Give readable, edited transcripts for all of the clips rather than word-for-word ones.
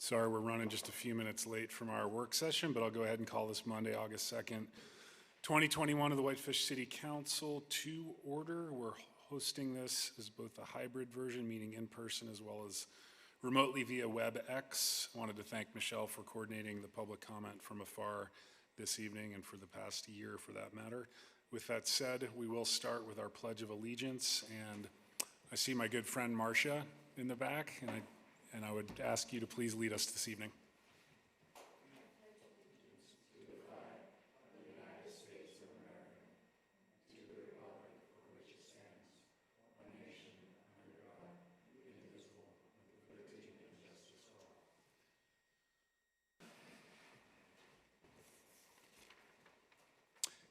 Sorry, we're running just a few minutes late from our work session, but I'll go ahead and call this Monday, August 2nd, 2021 of the Whitefish City Council to order. We're hosting this as both a hybrid version, meaning in person, as well as remotely via WebEx. I wanted to thank Michelle for coordinating the public comment from afar this evening and for the past year, for that matter. With that said, we will start with our Pledge of Allegiance, and I see my good friend Marcia in the back, and I would ask you to please lead us this evening.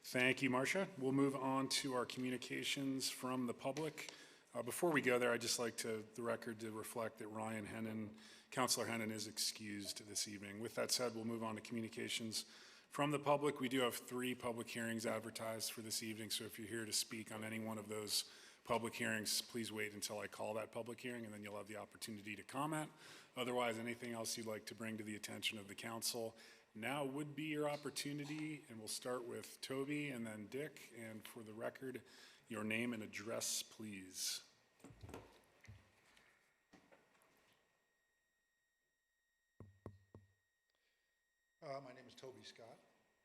Thank you, Marcia. We'll move on to our communications from the public. Before we go there, I'd just like the record to reflect that Ryan Hennon, Councillor Hennon, is excused this evening. With that said, we'll move on to communications from the public. We do have 3 public hearings advertised for this evening, so if you're here to speak on any one of those public hearings, please wait until I call that public hearing, and then you'll have the opportunity to comment. Otherwise, anything else you'd like to bring to the attention of the council, now would be your opportunity, and we'll start with Toby and then Dick. And for the record, your name and address, please. My name is Toby Scott.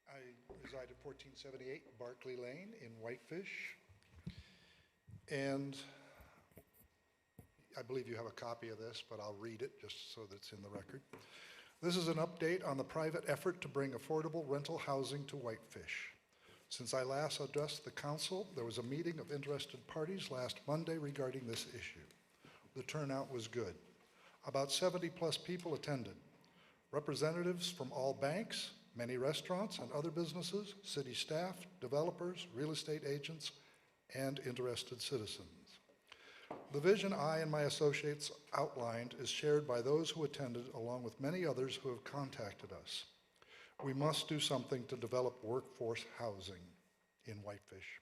I reside at 1478 Barclay Lane in Whitefish. And I believe you have a copy of this, but I'll read it just so that it's in the record. This is an update on the private effort to bring affordable rental housing to Whitefish. Since I last addressed the council, there was a meeting of interested parties last Monday regarding this issue. The turnout was good. About 70+ people attended. Representatives from all banks, many restaurants and other businesses, city staff, developers, real estate agents, and interested citizens. The vision I and my associates outlined is shared by those who attended, along with many others who have contacted us. We must do something to develop workforce housing in Whitefish.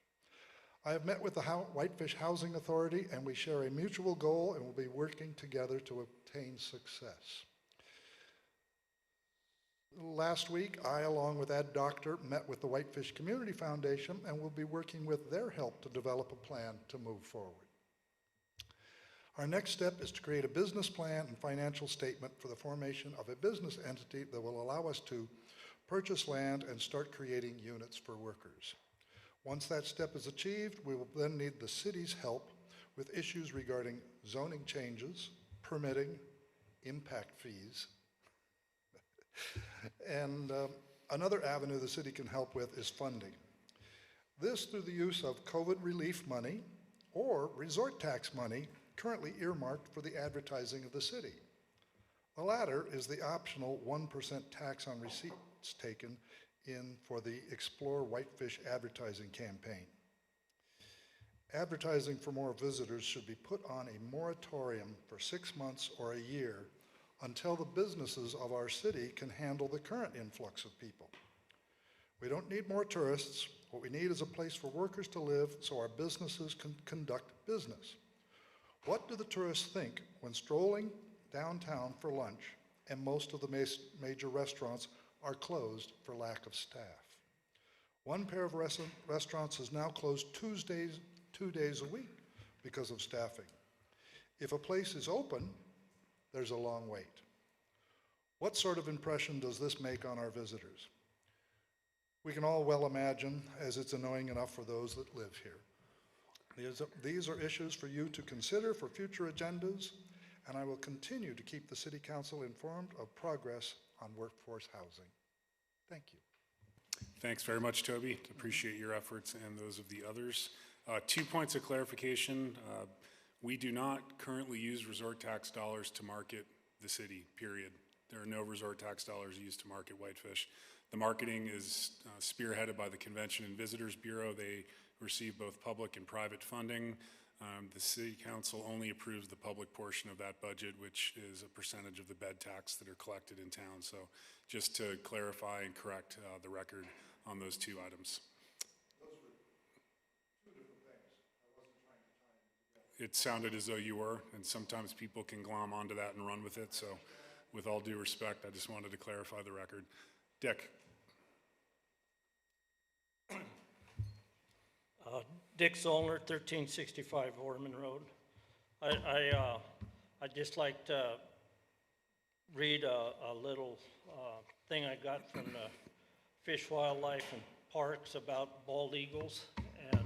I have met with the Whitefish Housing Authority, and we share a mutual goal and will be working together to obtain success. Last week, I, along with Ed Doctor, met with the Whitefish Community Foundation and will be working with their help to develop a plan to move forward. Our next step is to create a business plan and financial statement for the formation of a business entity that will allow us to purchase land and start creating units for workers. Once that step is achieved, we will then need the city's help with issues regarding zoning changes, permitting, impact fees, and another avenue the city can help with is funding. This through the use of COVID relief money or resort tax money currently earmarked for the advertising of the city. The latter is the optional 1% tax on receipts taken in for the Explore Whitefish advertising campaign. Advertising for more visitors should be put on a moratorium for 6 months or a year until the businesses of our city can handle the current influx of people. We don't need more tourists. What we need is a place for workers to live so our businesses can conduct business. What do the tourists think when strolling downtown for lunch and most of the major restaurants are closed for lack of staff? One pair of restaurants is now closed 2 days a week because of staffing. If a place is open, there's a long wait. What sort of impression does this make on our visitors? We can all well imagine, as it's annoying enough for those that live here. These are issues for you to consider for future agendas, and I will continue to keep the City Council informed of progress on workforce housing. Thank you. Thanks very much, Toby. Appreciate your efforts and those of the others. 2 points of clarification. We do not currently use resort tax dollars to market the city, period. There are no resort tax dollars used to market Whitefish. The marketing is spearheaded by the Convention and Visitors Bureau. They receive both public and private funding. The City Council only approves the public portion of that budget, which is a percentage of the bed tax that are collected in town. So just to clarify and correct the record on those 2 items. It sounded as though you were, and sometimes people can glom onto that and run with it, so with all due respect, I just wanted to clarify the record. Dick? Dick Zollner, 1365 Orman Road. I'd just like to read a little thing I got from the Fish, Wildlife, and Parks about bald eagles. And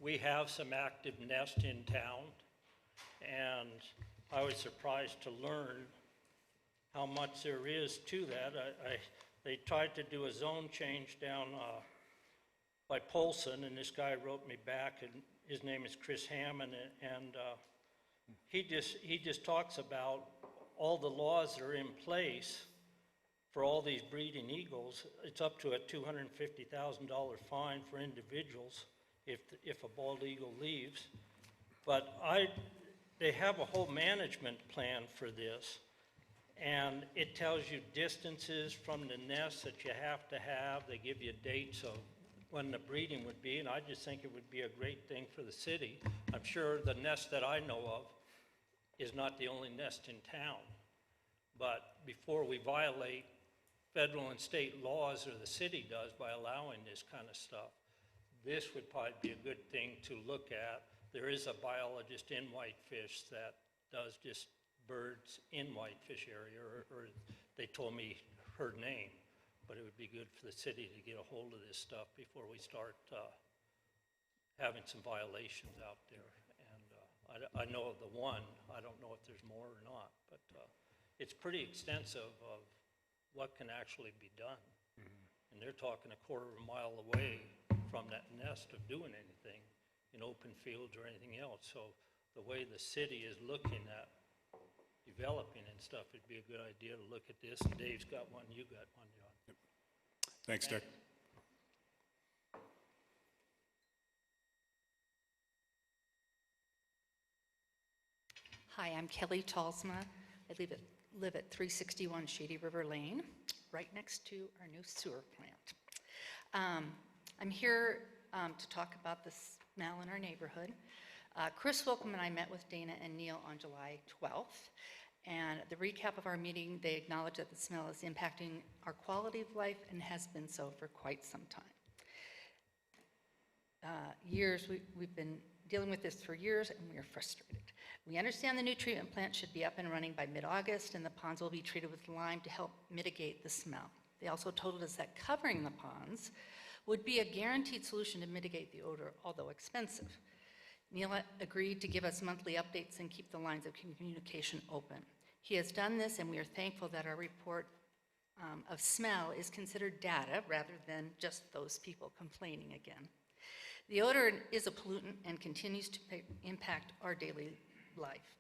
we have some active nests in town. And I was surprised to learn how much there is to that. They tried to do a zone change down by Polson, and this guy wrote me back, and his name is Chris Hammond, and he just talks about all the laws that are in place for all these breeding eagles. It's up to a $250,000 fine for individuals if a bald eagle leaves. But they have a whole management plan for this, and it tells you distances from the nest that you have to have. They give you dates of when the breeding would be, and I just think it would be a great thing for the city. I'm sure the nest that I know of is not the only nest in town. But before we violate federal and state laws, or the city does by allowing this kind of stuff, this would probably be a good thing to look at. There is a biologist in Whitefish that does just birds in Whitefish area, or they told me her name. But it would be good for the city to get a hold of this stuff before we start having some violations out there. And I know of the one. I don't know if there's more or not, but it's pretty extensive of what can actually be done. Mm-hmm. And they're talking a quarter of a mile away from that nest of doing anything in open fields or anything else. So the way the city is looking at developing and stuff, it'd be a good idea to look at this. And Dave's got one, you got one, John. Yep. Thanks, Dick. Hi, I'm Kelly Talsma. I live at 361 Shady River Lane, right next to our new sewer plant. I'm here to talk about the smell in our neighborhood. Chris Wilkham and I met with Dana and Neil on July 12th, and at the recap of our meeting, they acknowledged that the smell is impacting our quality of life and has been so for quite some time. We've been dealing with this for years, and we are frustrated. We understand the new treatment plant should be up and running by mid-August, and the ponds will be treated with lime to help mitigate the smell. They also told us that covering the ponds would be a guaranteed solution to mitigate the odor, although expensive. Neil agreed to give us monthly updates and keep the lines of communication open. He has done this, and we are thankful that our report of smell is considered data rather than just those people complaining again. The odor is a pollutant and continues to impact our daily life.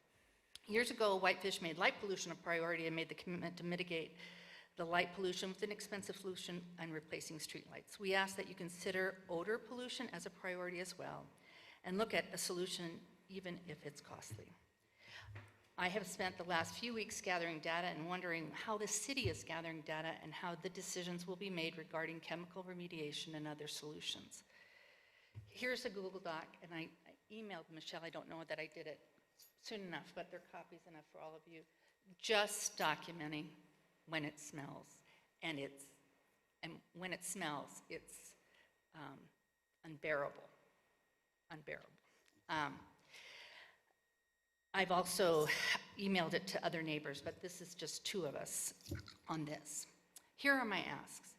Years ago, Whitefish made light pollution a priority and made the commitment to mitigate the light pollution with an expensive solution and replacing streetlights. We ask that you consider odor pollution as a priority as well and look at a solution even if it's costly. I have spent the last few weeks gathering data and wondering how the city is gathering data and how the decisions will be made regarding chemical remediation and other solutions. Here's a Google Doc, and I emailed Michelle. I don't know that I did it soon enough, but there are copies enough for all of you. Just documenting when it smells, and when it smells, it's unbearable. I've also emailed it to other neighbors, but this is just two of us on this. Here are my asks.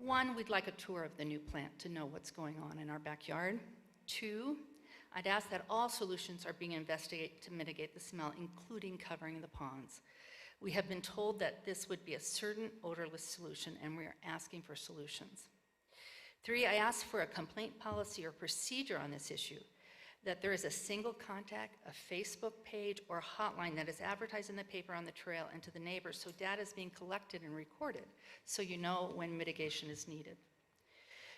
One, we'd like a tour of the new plant to know what's going on in our backyard. Two, I'd ask that all solutions are being investigated to mitigate the smell, including covering the ponds. We have been told that this would be a certain odorless solution, and we are asking for solutions. Three, I ask for a complaint policy or procedure on this issue, that there is a single contact, a Facebook page, or hotline that is advertised in the paper on the trail and to the neighbors, so data is being collected and recorded, so you know when mitigation is needed.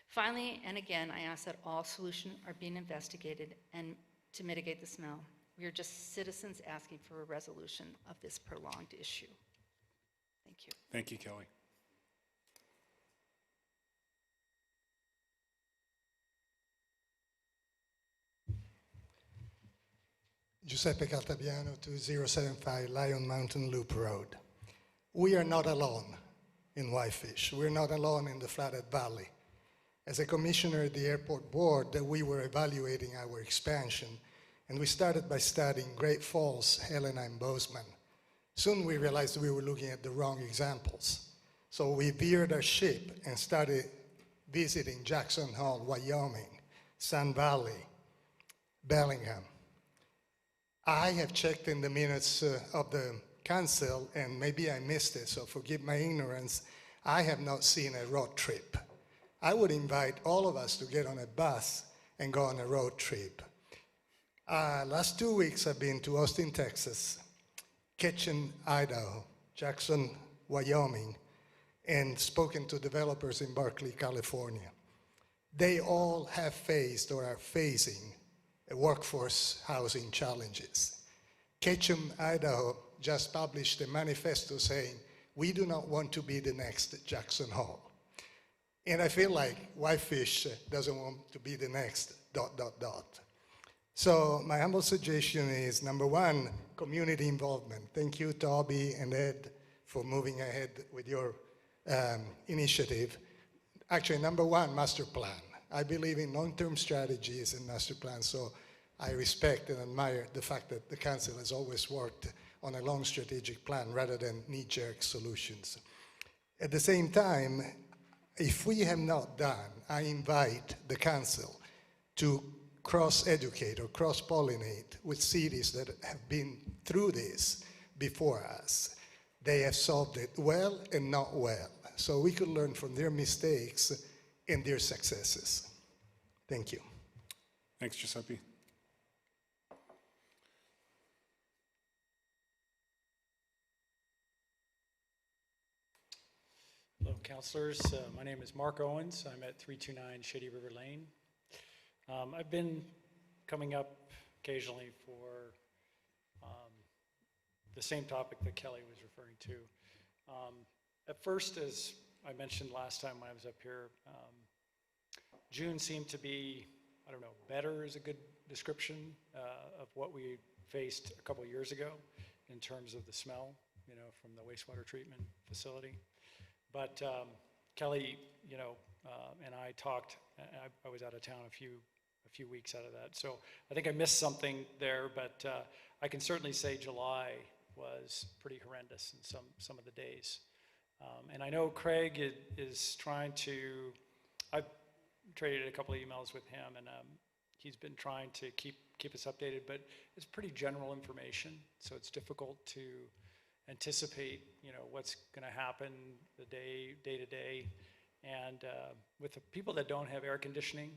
Finally, and again, I ask that all solutions are being investigated and to mitigate the smell. We are just citizens asking for a resolution of this prolonged issue. Thank you. Thank you, Kelly. Giuseppe Caltabiano, 2075 Lion Mountain Loop Road. We are not alone in Whitefish. We're not alone in the Flathead Valley. As a commissioner at the airport board, we were evaluating our expansion, and we started by studying Great Falls, Helena, and Bozeman. Soon we realized we were looking at the wrong examples. So we veered our ship and started visiting Jackson Hole, Wyoming, Sun Valley, Bellingham. I have checked in the minutes of the council, and maybe I missed it, so forgive my ignorance. I have not seen a road trip. I would invite all of us to get on a bus and go on a road trip. Last 2 weeks I've been to Austin, Texas, Ketchum, Idaho, Jackson, Wyoming, and spoken to developers in Berkeley, California. They all have faced or are facing workforce housing challenges. Ketchum, Idaho just published a manifesto saying, we do not want to be the next Jackson Hole. And I feel like Whitefish doesn't want to be the next ... So my humble suggestion is, number one, community involvement. Thank you, Toby and Ed, for moving ahead with your initiative. Actually, number one, master plan. I believe in long-term strategies and master plans, so I respect and admire the fact that the council has always worked on a long strategic plan rather than knee-jerk solutions. At the same time, if we have not done, I invite the council to cross-educate or cross-pollinate with cities that have been through this before us. They have solved it well and not well, so we could learn from their mistakes and their successes. Thank you. Thanks, Giuseppe. Hello, councilors. My name is Mark Owens. I'm at 329 Shady River Lane. I've been coming up occasionally for the same topic that Kelly was referring to. At first, as I mentioned last time when I was up here, June seemed to be, I don't know, better is a good description of what we faced a couple years ago in terms of the smell, you know, from the wastewater treatment facility. But Kelly, you know, and I talked. I was out of town a few weeks out of that, so I think I missed something there. But I can certainly say July was pretty horrendous in some of the days. And I know Craig is trying to. I've traded a couple of emails with him, and he's been trying to keep us updated. But it's pretty general information, so it's difficult to anticipate, you know, what's going to happen the day to day. And with the people that don't have air conditioning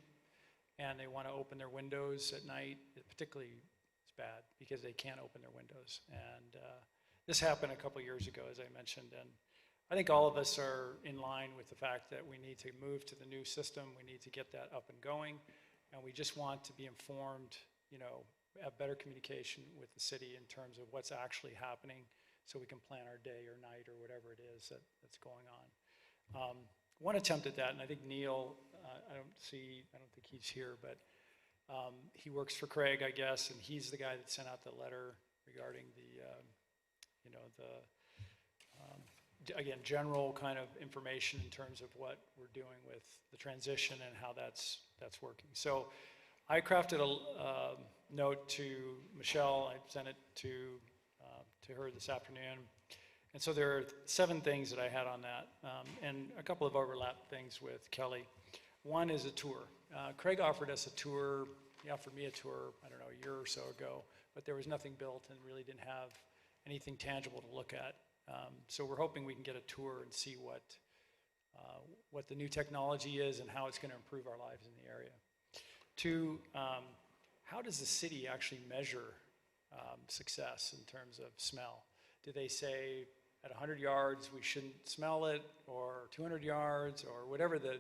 and they want to open their windows at night, particularly it's bad because they can't open their windows. And this happened a couple years ago, as I mentioned. And I think all of us are in line with the fact that we need to move to the new system. We need to get that up and going. And we just want to be informed, you know, have better communication with the city in terms of what's actually happening, so we can plan our day or night or whatever it is that's going on. One attempt at that, and I think Neil, I don't think he's here, but he works for Craig, I guess, and he's the guy that sent out the letter regarding the, you know, again, general kind of information in terms of what we're doing with the transition and how that's working. So I crafted a note to Michelle. I sent it to her this afternoon. And so there are 7 things that I had on that, and a couple of overlap things with Kelly. One is a tour. Craig offered us a tour. He offered me a tour, I don't know, a year or so ago, but there was nothing built and really didn't have anything tangible to look at. So we're hoping we can get a tour and see what the new technology is and how it's going to improve our lives in the area. 2, how does the city actually measure success in terms of smell? Do they say at 100 yards we shouldn't smell it, or 200 yards, or whatever the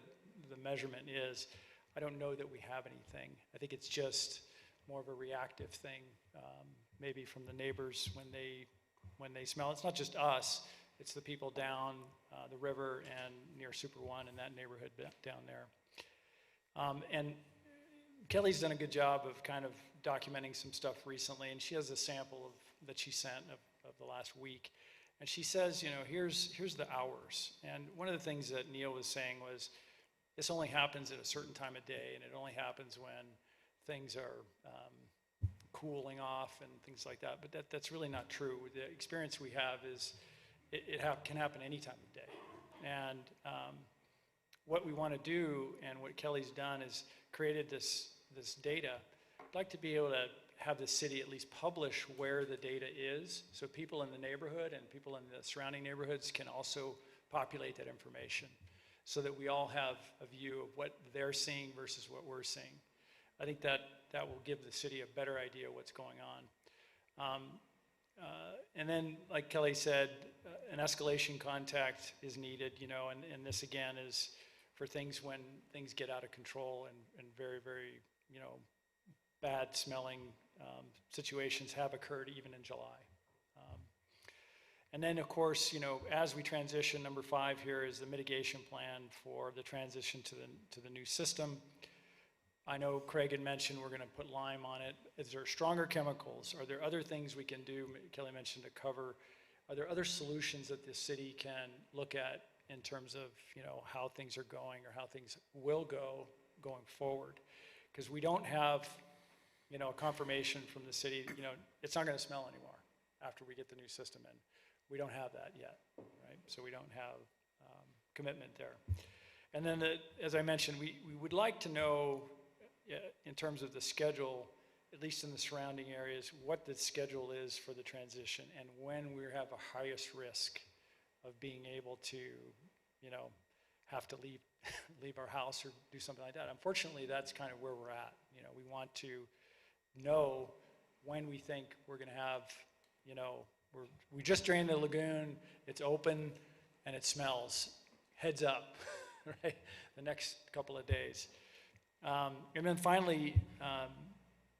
measurement is? I don't know that we have anything. I think it's just more of a reactive thing, maybe from the neighbors when they smell. It's not just us, it's the people down the river and near Super One in that neighborhood down there. And Kelly's done a good job of kind of documenting some stuff recently, and she has a sample that she sent of the last week. And she says, you know, here's the hours. And one of the things that Neil was saying was, this only happens at a certain time of day, and it only happens when things are cooling off and things like that. But that's really not true. The experience we have is it can happen any time of day. And what we want to do, and what Kelly's done, is created this data. I'd like to be able to have the city at least publish where the data is, so people in the neighborhood and people in the surrounding neighborhoods can also populate that information, so that we all have a view of what they're seeing versus what we're seeing. I think that will give the city a better idea of what's going on. And then, like Kelly said, an escalation contact is needed, you know, and this again is for things when things get out of control and very, very, you know, bad smelling situations have occurred even in July. And then, of course, you know, as we transition, number 5 here is the mitigation plan for the transition to the new system. I know Craig had mentioned we're going to put lime on it. Is there stronger chemicals? Are there other things we can do? Kelly mentioned to cover. Are there other solutions that the city can look at in terms of, you know, how things are going or how things will go going forward? Because we don't have, you know, a confirmation from the city, you know, it's not going to smell anymore after we get the new system in. We don't have that yet, right? So we don't have commitment there. And then, as I mentioned, we would like to know, in terms of the schedule, at least in the surrounding areas, what the schedule is for the transition and when we have a highest risk of being able to, you know, have to leave our house or do something like that. Unfortunately, that's kind of where we're at. You know, we want to know when we think we're going to have, you know, we just drained the lagoon, it's open, and it smells. Heads up, right? The next couple of days. And then finally,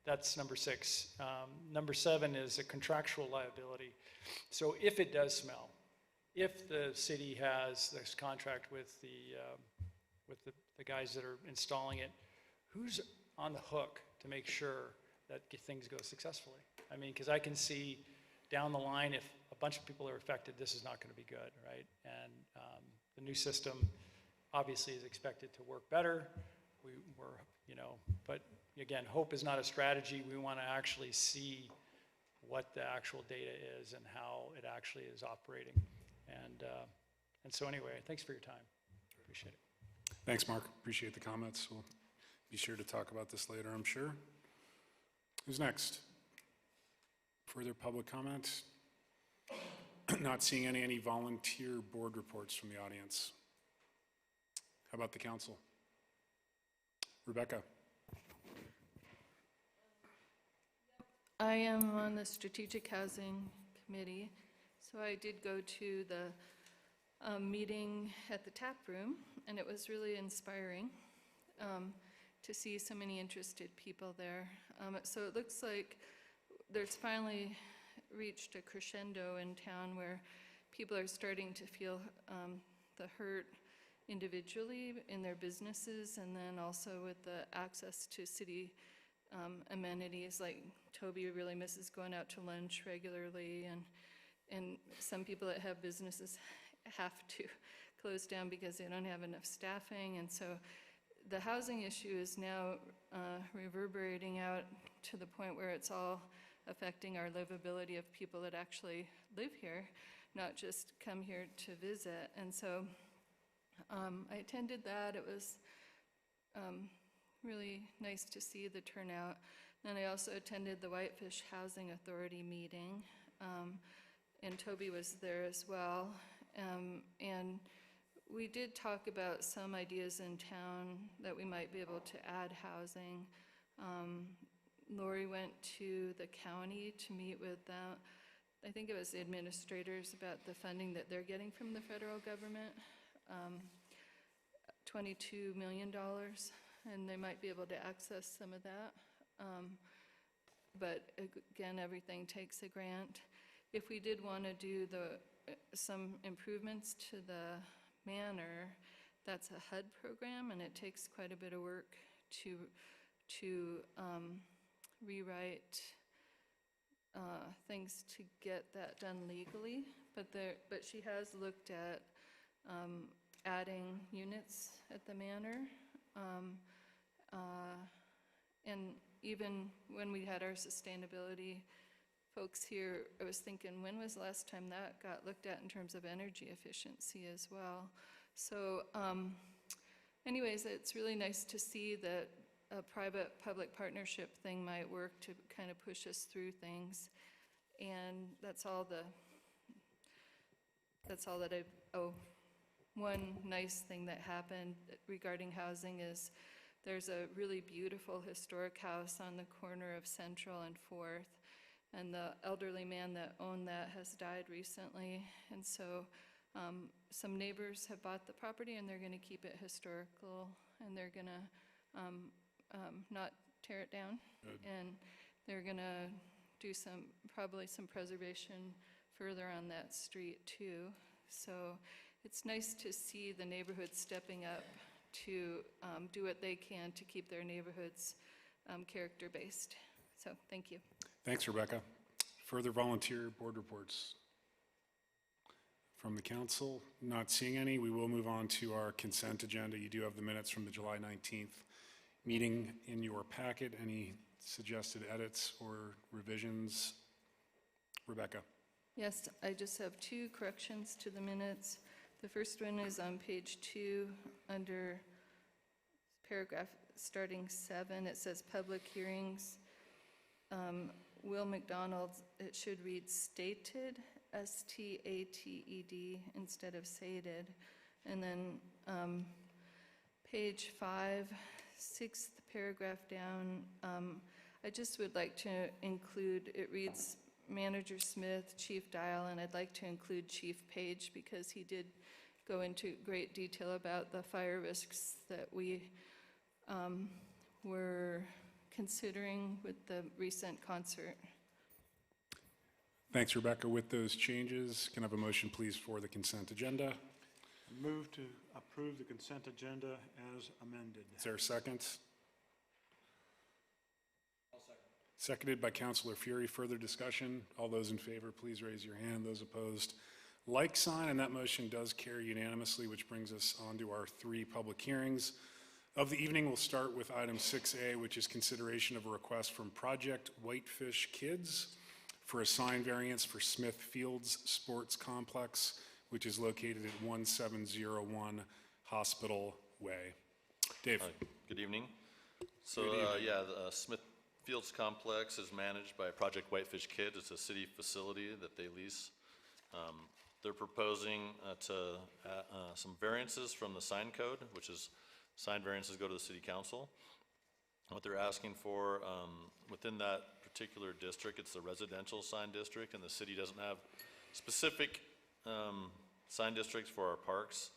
that's number 6. Number 7 is a contractual liability. So if it does smell, if the city has this contract with the guys that are installing it, who's on the hook to make sure that things go successfully? I mean, because I can see down the line, if a bunch of people are affected, this is not going to be good, right? And the new system obviously is expected to work better. We're, you know, but again, hope is not a strategy. We want to actually see what the actual data is and how it actually is operating. And so anyway, thanks for your time. Appreciate it. Thanks, Mark. Appreciate the comments. We'll be sure to talk about this later, I'm sure. Who's next? Further public comments? Not seeing any volunteer board reports from the audience. How about the council? Rebecca? I am on the Strategic Housing Committee, so I did go to the meeting at the tap room, and it was really inspiring to see so many interested people there. So it looks like there's finally reached a crescendo in town where people are starting to feel the hurt individually in their businesses, and then also with the access to city amenities. Like Toby really misses going out to lunch regularly, and some people that have businesses have to close down because they don't have enough staffing. And so the housing issue is now reverberating out to the point where it's all affecting our livability of people that actually live here, not just come here to visit. And so I attended that. It was really nice to see the turnout. Then I also attended the Whitefish Housing Authority meeting, and Toby was there as well. And we did talk about some ideas in town that we might be able to add housing. Lori went to the county to meet with them. I think it was the administrators about the funding that they're getting from the federal government, $22 million, and they might be able to access some of that. But again, everything takes a grant. If we did want to do some improvements to the manor, that's a HUD program, and it takes quite a bit of work to rewrite things to get that done legally, but she has looked at adding units at the manor. And even when we had our sustainability folks here, I was thinking, when was the last time that got looked at in terms of energy efficiency as well? So anyways, it's really nice to see that a private-public partnership thing might work to kind of push us through things. And that's all that one nice thing that happened regarding housing is there's a really beautiful historic house on the corner of Central and 4th, and the elderly man that owned that has died recently, and so some neighbors have bought the property and they're going to keep it historical, and they're going to not tear it down. Good. And they're going to do probably some preservation further on that street too. So it's nice to see the neighborhood stepping up to do what they can to keep their neighborhoods character-based. So thank you. Thanks, Rebecca. Further volunteer board reports from the council? Not seeing any. We will move on to our consent agenda. You do have the minutes from the July 19th meeting in your packet. Any suggested edits or revisions? Rebecca? Yes, I just have 2 corrections to the minutes. The first one is on page 2 under paragraph starting 7. It says public hearings. Will McDonald, it should read stated, S-T-A-T-E-D, instead of sated. And then page 5, 6th paragraph down, I just would like to include, it reads Manager Smith, Chief Dial, and I'd like to include Chief Page because he did go into great detail about the fire risks that we were considering with the recent concert. Thanks, Rebecca. With those changes, can I have a motion, please, for the consent agenda? Move to approve the consent agenda as amended. Is there a second? I'll second. Seconded by Councilor Fury. Further discussion? All those in favor, please raise your hand. Those opposed, like sign, and that motion does carry unanimously, which brings us on to our 3 public hearings of the evening. We'll start with item 6A, which is consideration of a request from Project Whitefish Kids for a sign variance for Smith Fields Sports Complex, which is located at 1701 Hospital Way. Dave. Hi, good evening. So, Good evening. the Smith Fields Complex is managed by Project Whitefish Kids. It's a city facility that they lease. They're proposing some variances from the sign code, which is sign variances go to the city council. What they're asking for within that particular district, it's the residential sign district, and the city doesn't have specific sign districts for our parks,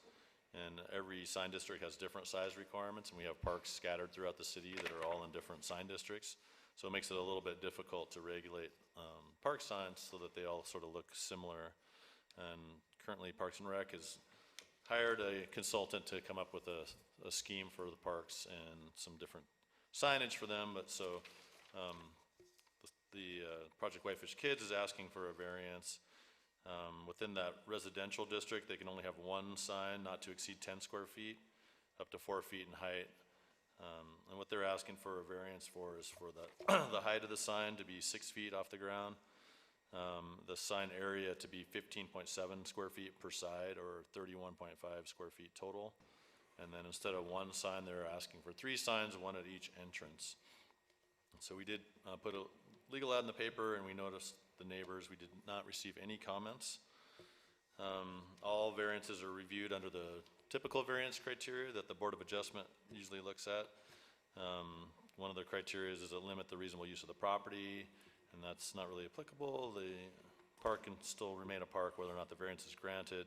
and every sign district has different size requirements, and we have parks scattered throughout the city that are all in different sign districts. So it makes it a little bit difficult to regulate park signs so that they all sort of look similar. And currently Parks and Rec has hired a consultant to come up with a scheme for the parks and some different signage for them. But so the Project Whitefish Kids is asking for a variance. Within that residential district, they can only have 1 sign, not to exceed 10 square feet, up to 4 feet in height. And what they're asking for a variance for is for the height of the sign to be 6 feet off the ground, the sign area to be 15.7 square feet per side, or 31.5 square feet total. And then instead of 1 sign, they're asking for 3 signs, 1 at each entrance. So we did put a legal ad in the paper, and we noticed the neighbors. We did not receive any comments. All variances are reviewed under the typical variance criteria that the Board of Adjustment usually looks at. One of the criteria is to limit the reasonable use of the property, and that's not really applicable. The park can still remain a park whether or not the variance is granted.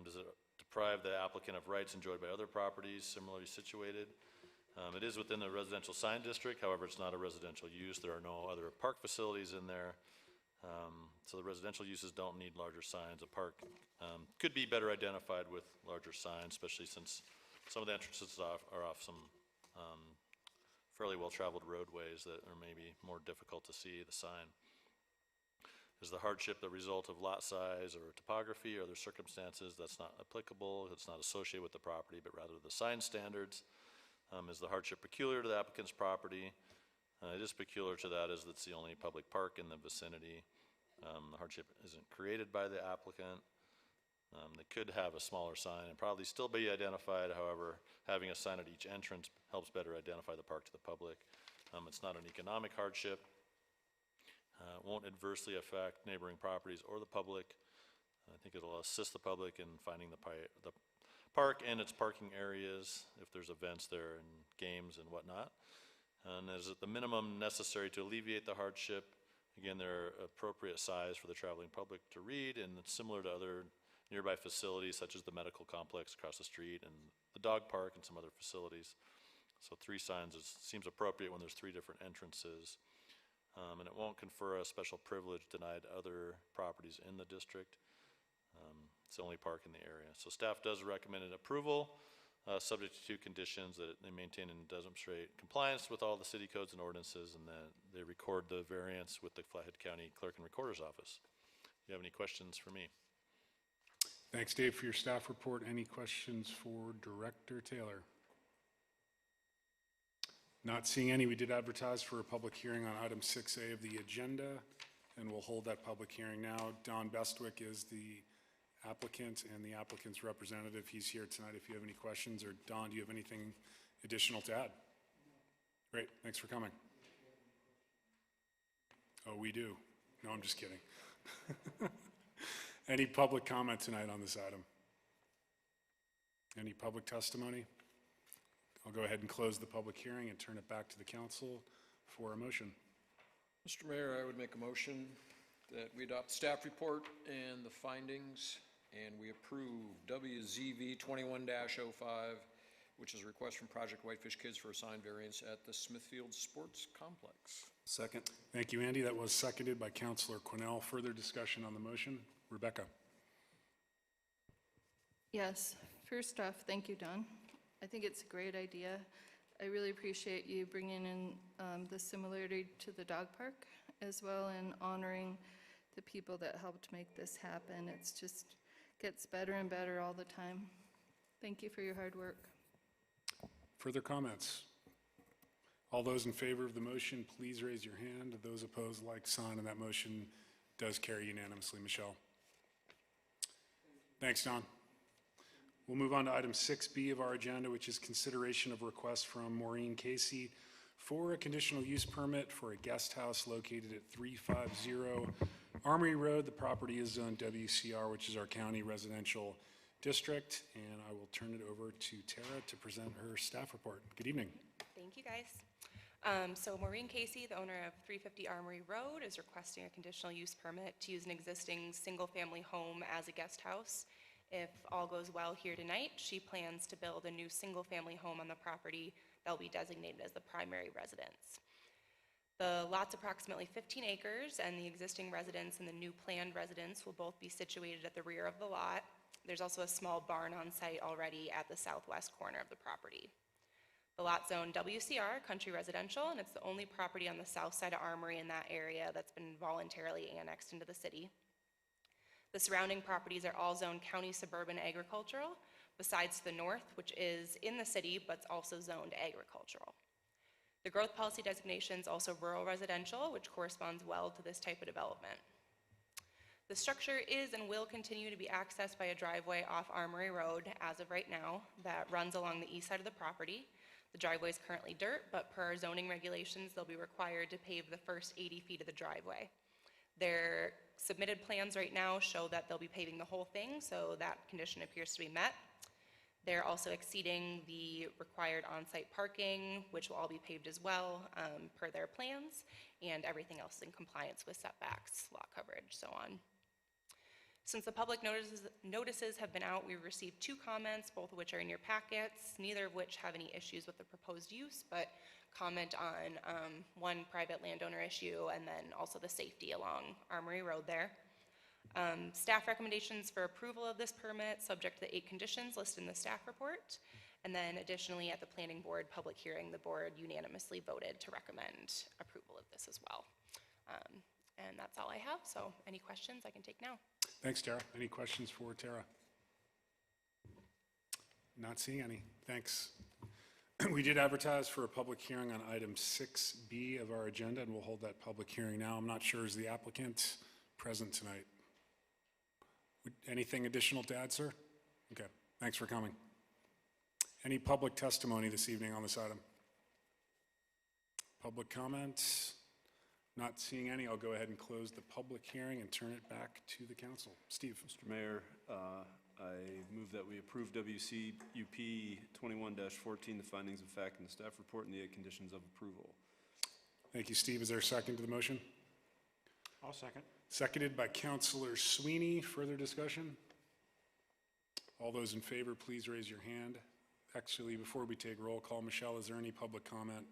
Does it deprive the applicant of rights enjoyed by other properties similarly situated? It is within the residential sign district, however, it's not a residential use. There are no other park facilities in there. So the residential uses don't need larger signs. A park could be better identified with larger signs, especially since some of the entrances are off some fairly well-traveled roadways that are maybe more difficult to see the sign. Is the hardship the result of lot size or topography or other circumstances that's not applicable, it's not associated with the property, but rather the sign standards? Is the hardship peculiar to the applicant's property? It is peculiar to that as it's the only public park in the vicinity. The hardship isn't created by the applicant. They could have a smaller sign and probably still be identified. However, having a sign at each entrance helps better identify the park to the public. It's not an economic hardship. It won't adversely affect neighboring properties or the public. I think it'll assist the public in finding the park and its parking areas if there's events there and games and whatnot. And is it the minimum necessary to alleviate the hardship? Again, they're appropriate size for the traveling public to read, and it's similar to other nearby facilities such as the medical complex across the street and the dog park and some other facilities. So 3 signs seems appropriate when there's 3 different entrances. And it won't confer a special privilege denied other properties in the district. It's the only park in the area. So staff does recommend an approval, subject to 2 conditions: that they maintain and demonstrate compliance with all the city codes and ordinances, and that they record the variance with the Flathead County Clerk and Recorder's Office. Do you have any questions for me? Thanks, Dave, for your staff report. Any questions for Director Taylor? Not seeing any. We did advertise for a public hearing on item 6A of the agenda, and we'll hold that public hearing now. Don Bestwick is the applicant and the applicant's representative. He's here tonight if you have any questions. Or Don, do you have anything additional to add? Great, thanks for coming. Oh, we do. No, I'm just kidding. Any public comment tonight on this item? Any public testimony? I'll go ahead and close the public hearing and turn it back to the council for a motion. Mr. Mayor, I would make a motion that we adopt staff report and the findings, and we approve WZV 21-05, which is a request from Project Whitefish Kids for a sign variance at the Smithfield Sports Complex. Second. Thank you, Andy. That was seconded by Councilor Quinnell. Further discussion on the motion? Rebecca? Yes, first off, thank you, Don. I think it's a great idea. I really appreciate you bringing in the similarity to the dog park as well, and honoring the people that helped make this happen. It's just gets better and better all the time. Thank you for your hard work. Further comments? All those in favor of the motion, please raise your hand. Those opposed, like sign, and that motion does carry unanimously. Michelle? Thanks, Don. We'll move on to item 6B of our agenda, which is consideration of request from Maureen Casey for a conditional use permit for a guest house located at 350 Armory Road. The property is zoned WCR, which is our county residential district, and I will turn it over to Tara to present her staff report. Good evening. Thank you, guys. So Maureen Casey, the owner of 350 Armory Road, is requesting a conditional use permit to use an existing single-family home as a guest house. If all goes well here tonight, she plans to build a new single-family home on the property that will be designated as the primary residence. The lot's approximately 15 acres, and the existing residence and the new planned residence will both be situated at the rear of the lot. There's also a small barn on site already at the southwest corner of the property. The lot's zoned WCR, country residential, and it's the only property on the south side of Armory in that area that's been voluntarily annexed into the city. The surrounding properties are all zoned county suburban agricultural, besides the north, which is in the city, but it's also zoned agricultural. The growth policy designation is also rural residential, which corresponds well to this type of development. The structure is and will continue to be accessed by a driveway off Armory Road as of right now that runs along the east side of the property. The driveway is currently dirt, but per our zoning regulations, they'll be required to pave the first 80 feet of the driveway. Their submitted plans right now show that they'll be paving the whole thing, so that condition appears to be met. They're also exceeding the required on-site parking, which will all be paved as well per their plans, and everything else is in compliance with setbacks, lot coverage, so on. Since the public notices have been out, we've received 2 comments, both of which are in your packets, neither of which have any issues with the proposed use, but comment on one private landowner issue and then also the safety along Armory Road there. Staff recommendations for approval of this permit, subject to the 8 conditions listed in the staff report. And then additionally, at the planning board public hearing, the board unanimously voted to recommend approval of this as well. And that's all I have, so any questions I can take now. Thanks, Tara. Any questions for Tara? Not seeing any. Thanks. We did advertise for a public hearing on item 6B of our agenda, and we'll hold that public hearing now. I'm not sure, is the applicant present tonight? Anything additional to add, sir? Okay, thanks for coming. Any public testimony this evening on this item? Public comments? Not seeing any, I'll go ahead and close the public hearing and turn it back to the council. Steve? Mr. Mayor, I move that we approve WCUP 21-14, the findings of fact in the staff report and the conditions of approval. Thank you, Steve. Is there a second to the motion? I'll second. Seconded by Councilor Sweeney. Further discussion? All those in favor, please raise your hand. Actually, before we take roll call, Michelle, is there any public comment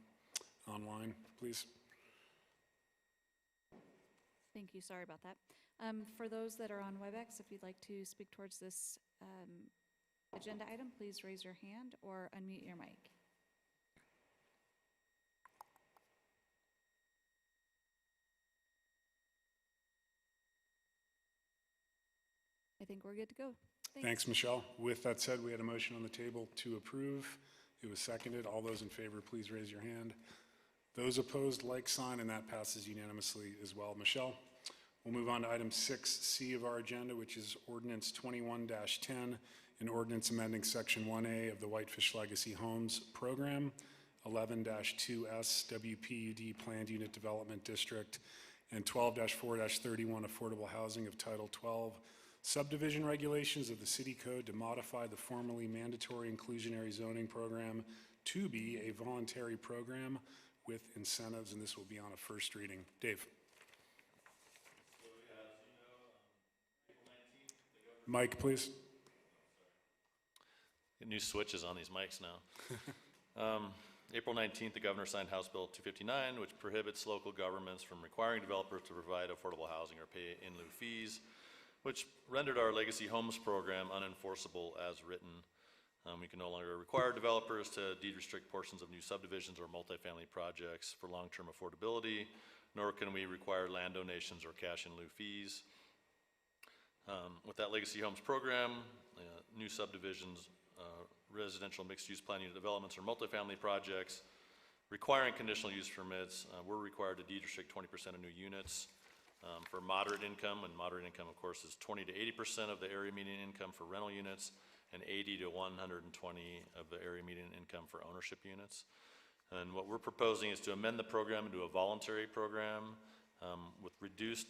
online, please? Thank you, sorry about that. For those that are on WebEx, if you'd like to speak towards this agenda item, please raise your hand or unmute your mic. I think we're good to go. Thanks, Michelle. With that said, we had a motion on the table to approve. It was seconded. All those in favor, please raise your hand. Those opposed, like sign, and that passes unanimously as well. Michelle, we'll move on to item 6C of our agenda, which is ordinance 21-10, an ordinance amending section 1A of the Whitefish Legacy Homes Program, 11-2S WPUD Planned Unit Development District, and 12-4-31 Affordable Housing of Title 12 subdivision regulations of the city code to modify the formerly mandatory inclusionary zoning program to be a voluntary program with incentives, and this will be on a first reading. Dave. Mike, please. Get new switches on these mics now. April 19th, the governor signed House Bill 259, which prohibits local governments from requiring developers to provide affordable housing or pay in lieu fees, which rendered our Legacy Homes program unenforceable as written. We can no longer require developers to deed restrict portions of new subdivisions or multifamily projects for long-term affordability, nor can we require land donations or cash in lieu fees. With that Legacy Homes program, new subdivisions, residential mixed-use plan unit developments or multifamily projects requiring conditional use permits, we're required to deed restrict 20% of new units. For moderate income, and moderate income, of course, is 20 to 80% of the area median income for rental units, and 80 to 120 of the area median income for ownership units. And what we're proposing is to amend the program into a voluntary program with reduced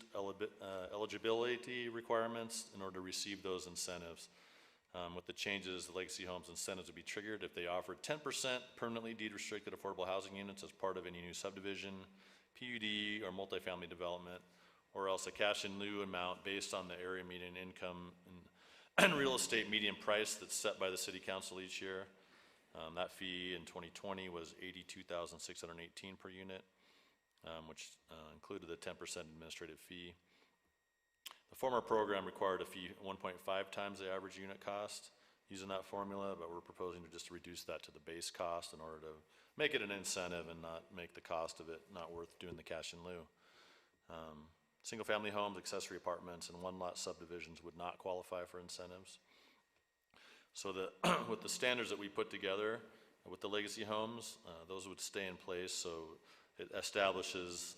eligibility requirements in order to receive those incentives. With the changes, the Legacy Homes incentives would be triggered if they offered 10% permanently deed restricted affordable housing units as part of any new subdivision, PUD, or multifamily development, or else a cash in lieu amount based on the area median income and real estate median price that's set by the city council each year. That fee in 2020 was $82,618 per unit, which included the 10% administrative fee. The former program required a fee 1.5 times the average unit cost using that formula, but we're proposing to just reduce that to the base cost in order to make it an incentive and not make the cost of it not worth doing the cash in lieu. Single-family homes, accessory apartments, and one-lot subdivisions would not qualify for incentives. So with the standards that we put together with the Legacy Homes, those would stay in place. So it establishes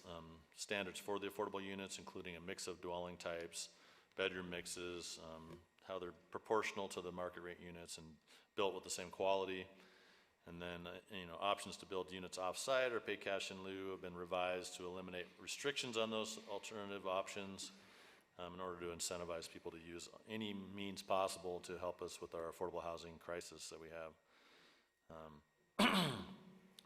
standards for the affordable units, including a mix of dwelling types, bedroom mixes, how they're proportional to the market rate units and built with the same quality. And then, options to build units off-site or pay cash in lieu have been revised to eliminate restrictions on those alternative options in order to incentivize people to use any means possible to help us with our affordable housing crisis that we have.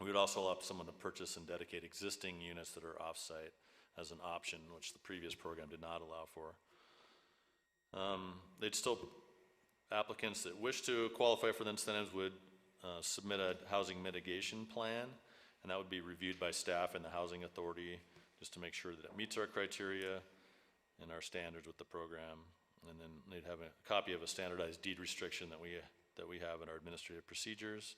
We would also allow someone to purchase and dedicate existing units that are off-site as an option, which the previous program did not allow for. Applicants that wish to qualify for the incentives would submit a housing mitigation plan, and that would be reviewed by staff and the Housing Authority just to make sure that it meets our criteria and our standards with the program. And then they'd have a copy of a standardized deed restriction that we have in our administrative procedures.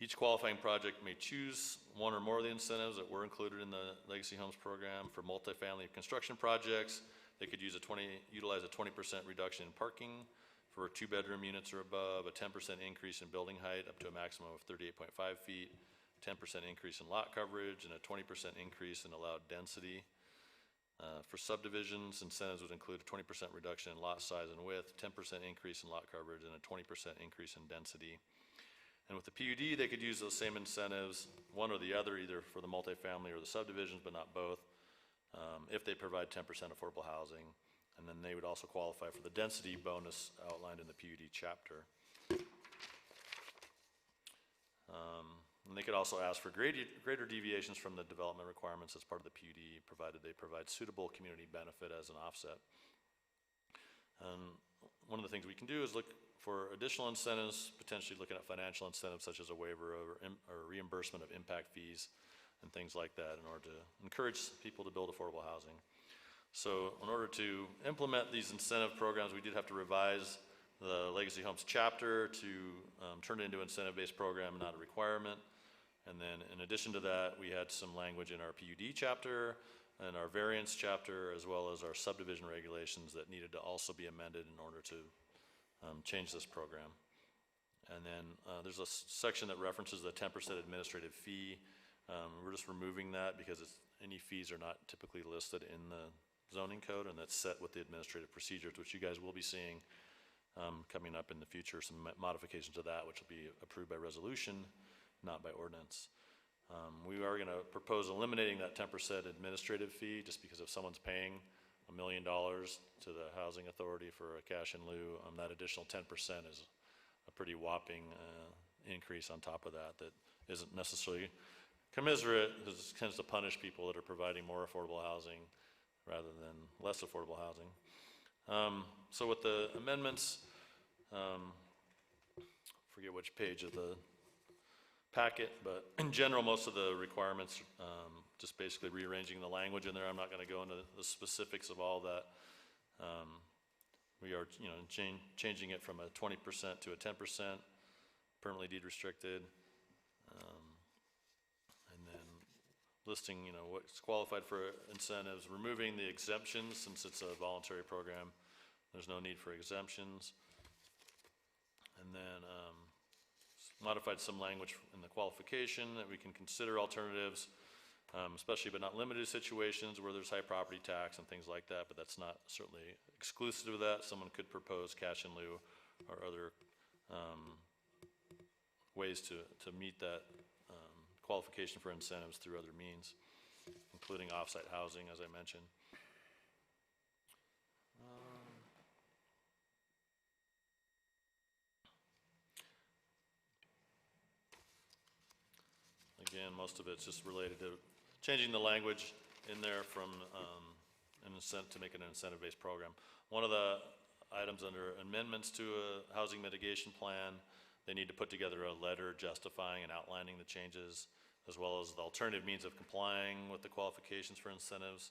Each qualifying project may choose one or more of the incentives that were included in the Legacy Homes program. For multifamily construction projects, they could utilize a 20% reduction in parking. For 2-bedroom units or above, a 10% increase in building height up to a maximum of 38.5 feet, 10% increase in lot coverage, and a 20% increase in allowed density. For subdivisions, incentives would include a 20% reduction in lot size and width, 10% increase in lot coverage, and a 20% increase in density. And with the PUD, they could use those same incentives, one or the other, either for the multifamily or the subdivisions, but not both, if they provide 10% affordable housing. And then they would also qualify for the density bonus outlined in the PUD chapter. And they could also ask for greater deviations from the development requirements as part of the PUD, provided they provide suitable community benefit as an offset. One of the things we can do is look for additional incentives, potentially looking at financial incentives such as a waiver or reimbursement of impact fees and things like that in order to encourage people to build affordable housing. So in order to implement these incentive programs, we did have to revise the Legacy Homes chapter to turn it into an incentive-based program, not a requirement. And then in addition to that, we had some language in our PUD chapter and our variance chapter, as well as our subdivision regulations that needed to also be amended in order to change this program. And then there's a section that references the 10% administrative fee. We're just removing that because any fees are not typically listed in the zoning code, and that's set with the administrative procedures, which you guys will be seeing coming up in the future, some modifications to that, which will be approved by resolution, not by ordinance. We are going to propose eliminating that 10% administrative fee, just because if someone's paying $1 million to the Housing Authority for a cash in lieu, that additional 10% is a pretty whopping increase on top of that isn't necessarily commiserate, because it tends to punish people that are providing more affordable housing rather than less affordable housing. So with the amendments, forget which page of the packet, but in general, most of the requirements, just basically rearranging the language in there. I'm not going to go into the specifics of all that. We are, changing it from a 20% to a 10%, permanently deed restricted, and then listing, what's qualified for incentives, removing the exemptions since it's a voluntary program. There's no need for exemptions, and then modified some language in the qualification that we can consider alternatives, especially but not limited to situations where there's high property tax and things like that, but that's not certainly exclusive of that. Someone could propose cash in lieu or other ways to meet that qualification for incentives through other means, including off-site housing, as I mentioned. Again, most of it's just related to changing the language in there from an incentive to make it an incentive-based program. One of the items under amendments to a housing mitigation plan, they need to put together a letter justifying and outlining the changes, as well as the alternative means of complying with the qualifications for incentives,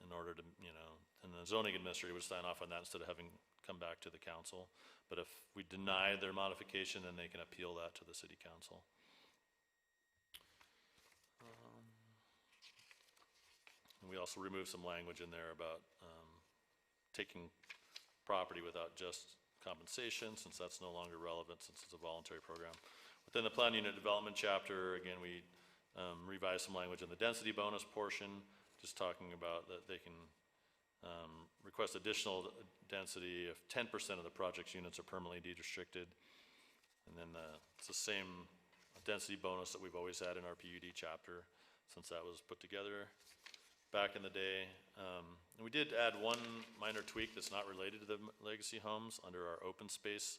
in order to, and the zoning administrator would sign off on that instead of having come back to the council. But if we deny their modification, then they can appeal that to the city council. We also removed some language in there about taking property without just compensation, since that's no longer relevant since it's a voluntary program. Within the plan unit development chapter, again, we revised some language in the density bonus portion, just talking about that they can request additional density if 10% of the project's units are permanently deed restricted. And then it's the same density bonus that we've always had in our PUD chapter since that was put together back in the day. And we did add one minor tweak that's not related to the legacy homes under our open space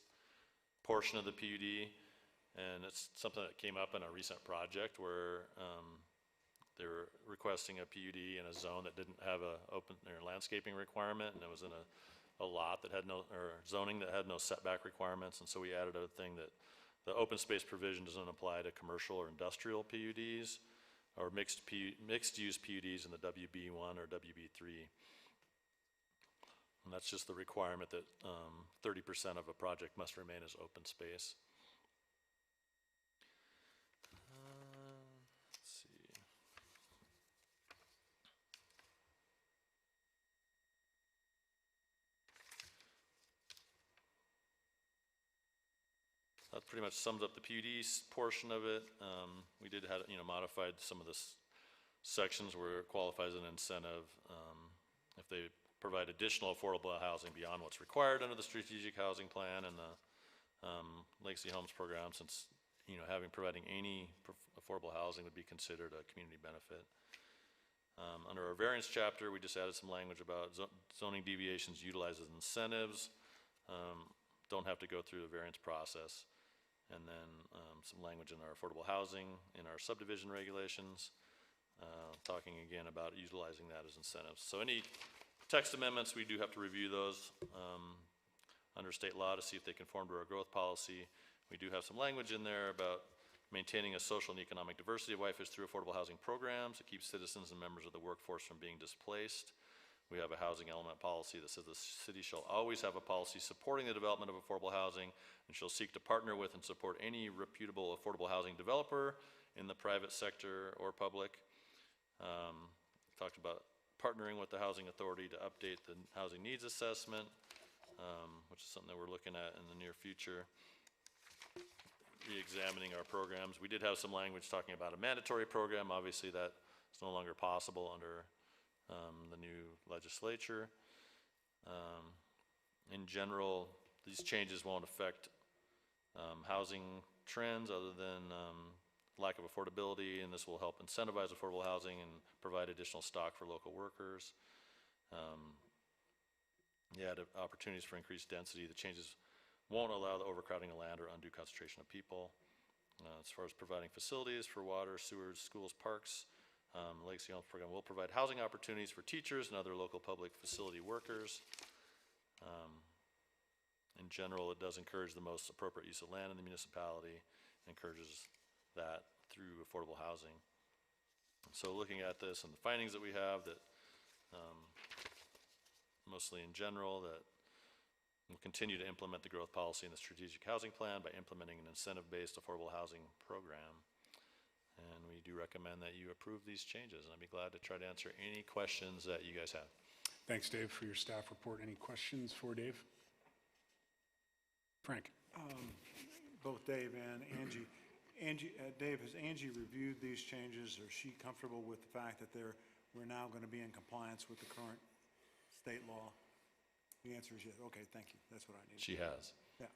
portion of the PUD. And it's something that came up in a recent project where they were requesting a PUD in a zone that didn't have a open or landscaping requirement, and it was in a lot that had no, or zoning that had no setback requirements. And so we added a thing that the open space provision doesn't apply to commercial or industrial PUDs or mixed use PUDs in the WB1 or WB3. And that's just the requirement that 30% of a project must remain as open space. That pretty much sums up the PUD portion of it. We did have, modified some of the sections where it qualifies an incentive if they provide additional affordable housing beyond what's required under the strategic housing plan and the Legacy Homes program, since, providing any affordable housing would be considered a community benefit. Under our variance chapter, we just added some language about zoning deviations utilized as incentives. Don't have to go through the variance process. And then some language in our affordable housing, in our subdivision regulations, talking again about utilizing that as incentives. So any text amendments, we do have to review those under state law to see if they conform to our growth policy. We do have some language in there about maintaining a social and economic diversity of Whitefish through affordable housing programs to keep citizens and members of the workforce from being displaced. We have a housing element policy that says the city shall always have a policy supporting the development of affordable housing and shall seek to partner with and support any reputable affordable housing developer in the private sector or public. Talked about partnering with the housing authority to update the housing needs assessment, which is something that we're looking at in the near future. Re-examining our programs. We did have some language talking about a mandatory program. Obviously that is no longer possible under the new legislature. In general, these changes won't affect housing trends other than lack of affordability, and this will help incentivize affordable housing and provide additional stock for local workers. The opportunities for increased density. The changes won't allow the overcrowding of land or undue concentration of people. As far as providing facilities for water, sewers, schools, parks, the Legacy Homes program will provide housing opportunities for teachers and other local public facility workers. In general, it does encourage the most appropriate use of land in the municipality, encourages that through affordable housing. So looking at this and the findings that we have, that mostly in general, that we'll continue to implement the growth policy in the strategic housing plan by implementing an incentive-based affordable housing program. And we do recommend that you approve these changes, and I'd be glad to try to answer any questions that you guys have. Thanks, Dave, for your staff report. Any questions for Dave? Frank? Both Dave and Angie. Dave, has Angie reviewed these changes? Or is she comfortable with the fact that we're now going to be in compliance with the current state law? The answer is yes. Okay, thank you. That's what I need. She has. Yeah.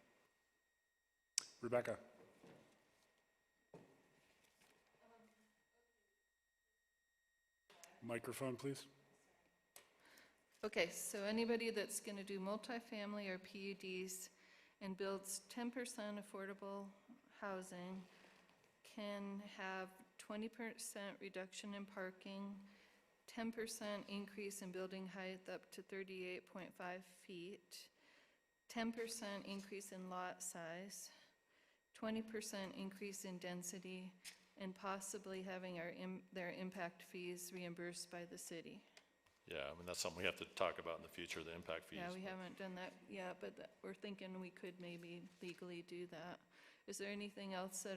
Rebecca? Microphone, please. Okay, so anybody that's going to do multifamily or PUDs and builds 10% affordable housing can have 20% reduction in parking, 10% increase in building height up to 38.5 feet, 10% increase in lot size, 20% increase in density, and possibly having their impact fees reimbursed by the city. Yeah, I mean, that's something we have to talk about in the future, the impact fees. Yeah, we haven't done that yet, but we're thinking we could maybe legally do that. Is there anything else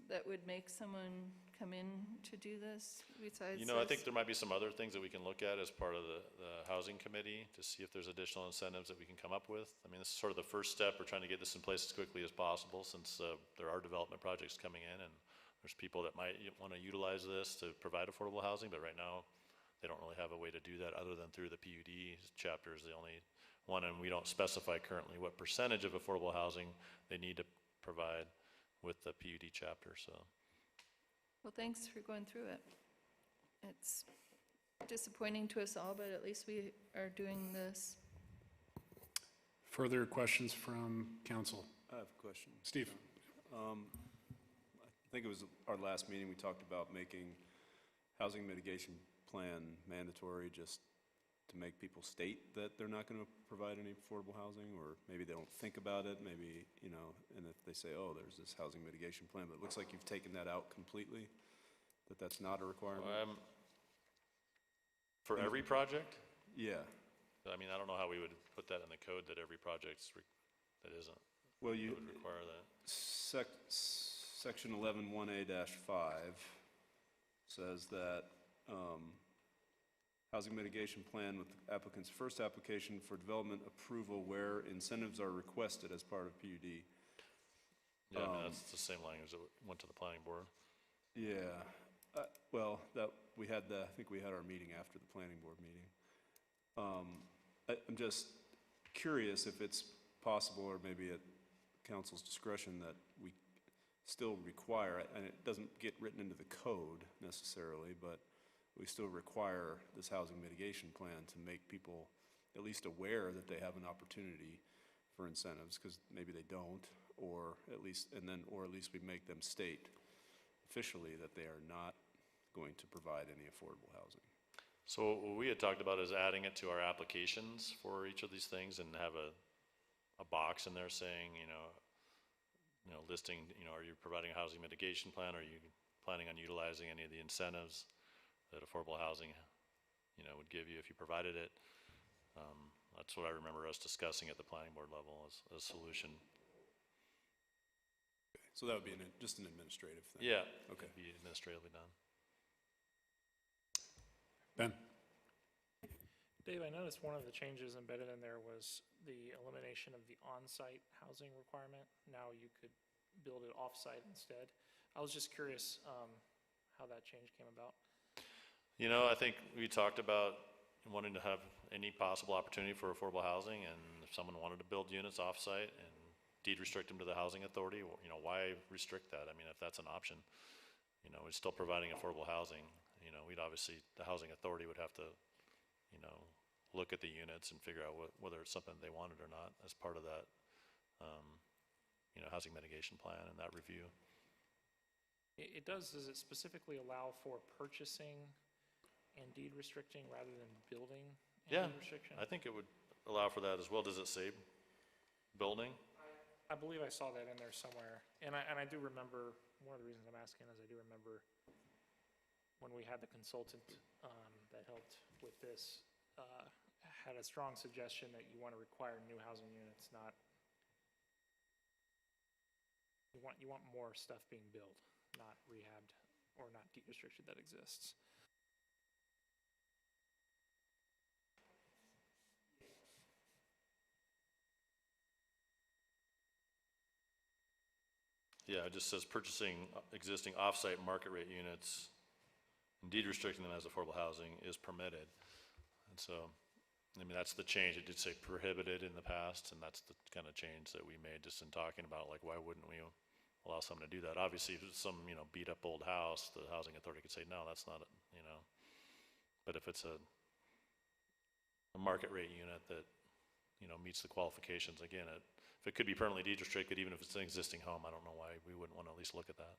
that would make someone come in to do this besides this? I think there might be some other things that we can look at as part of the housing committee to see if there's additional incentives that we can come up with. I mean, this is sort of the first step. We're trying to get this in place as quickly as possible, since there are development projects coming in, and there's people that might want to utilize this to provide affordable housing, but right now they don't really have a way to do that other than through the PUD chapter is the only one, and we don't specify currently what percentage of affordable housing they need to provide with the PUD chapter. So, Well, thanks for going through it. It's disappointing to us all, but at least we are doing this. Further questions from council? I have a question. Steve? I think it was our last meeting, we talked about making housing mitigation plan mandatory, just to make people state that they're not going to provide any affordable housing, or maybe they don't think about it, maybe, and if they say, oh, there's this housing mitigation plan, but it looks like you've taken that out completely, that's not a requirement? For every project? Yeah. I mean, I don't know how we would put that in the code that every project's, that isn't. Well, That would require that. Section 11-1A-5 says that housing mitigation plan with applicant's first application for development approval where incentives are requested as part of PUD. Yeah, that's the same language that went to the planning board. Yeah, well, I think we had our meeting after the planning board meeting. I'm just curious if it's possible, or maybe at council's discretion, that we still require, and it doesn't get written into the code necessarily, but we still require this housing mitigation plan to make people at least aware that they have an opportunity for incentives, because maybe they don't, or at least we make them state officially that they are not going to provide any affordable housing. So what we had talked about is adding it to our applications for each of these things and have a box in there saying, listing, are you providing a housing mitigation plan? Are you planning on utilizing any of the incentives that affordable housing, would give you if you provided it? That's what I remember us discussing at the planning board level as a solution. So that would be just an administrative thing? Yeah. Okay. It'd be administratively done. Ben? Dave, I noticed one of the changes embedded in there was the elimination of the on-site housing requirement. Now you could build it off-site instead. I was just curious how that change came about. I think we talked about wanting to have any possible opportunity for affordable housing, and if someone wanted to build units off-site and deed restrict them to the housing authority, why restrict that? I mean, if that's an option, we're still providing affordable housing. We'd obviously, the housing authority would have to, look at the units and figure out whether it's something they wanted or not as part of that, housing mitigation plan and that review. It does it specifically allow for purchasing and deed restricting rather than building and Yeah, deed restriction? I think it would allow for that as well. Does it say building? I believe I saw that in there somewhere. And I do remember, one of the reasons I'm asking is I do remember when we had the consultant that helped with this, had a strong suggestion that you want to require new housing units, not, you want more stuff being built, not rehabbed or not deed restricted that exists. Yeah, it just says purchasing existing off-site market rate units and deed restricting them as affordable housing is permitted. And so, that's the change. It did say prohibited in the past, and that's the kind of change that we made just in talking about, like, why wouldn't we allow someone to do that? Obviously, if it's some, beat up old house, the housing authority could say, no, that's not, but if it's a market rate unit that, meets the qualifications, again, if it could be permanently deed restricted, even if it's an existing home, I don't know why we wouldn't want to at least look at that.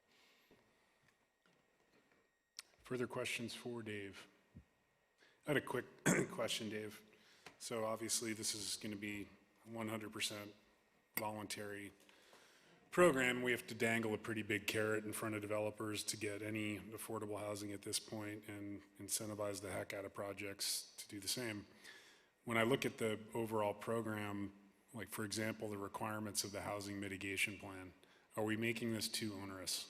Further questions for Dave? I had a quick question, Dave. So obviously, this is going to be 100% voluntary program. We have to dangle a pretty big carrot in front of developers to get any affordable housing at this point and incentivize the heck out of projects to do the same. When I look at the overall program, like, for example, the requirements of the housing mitigation plan, are we making this too onerous?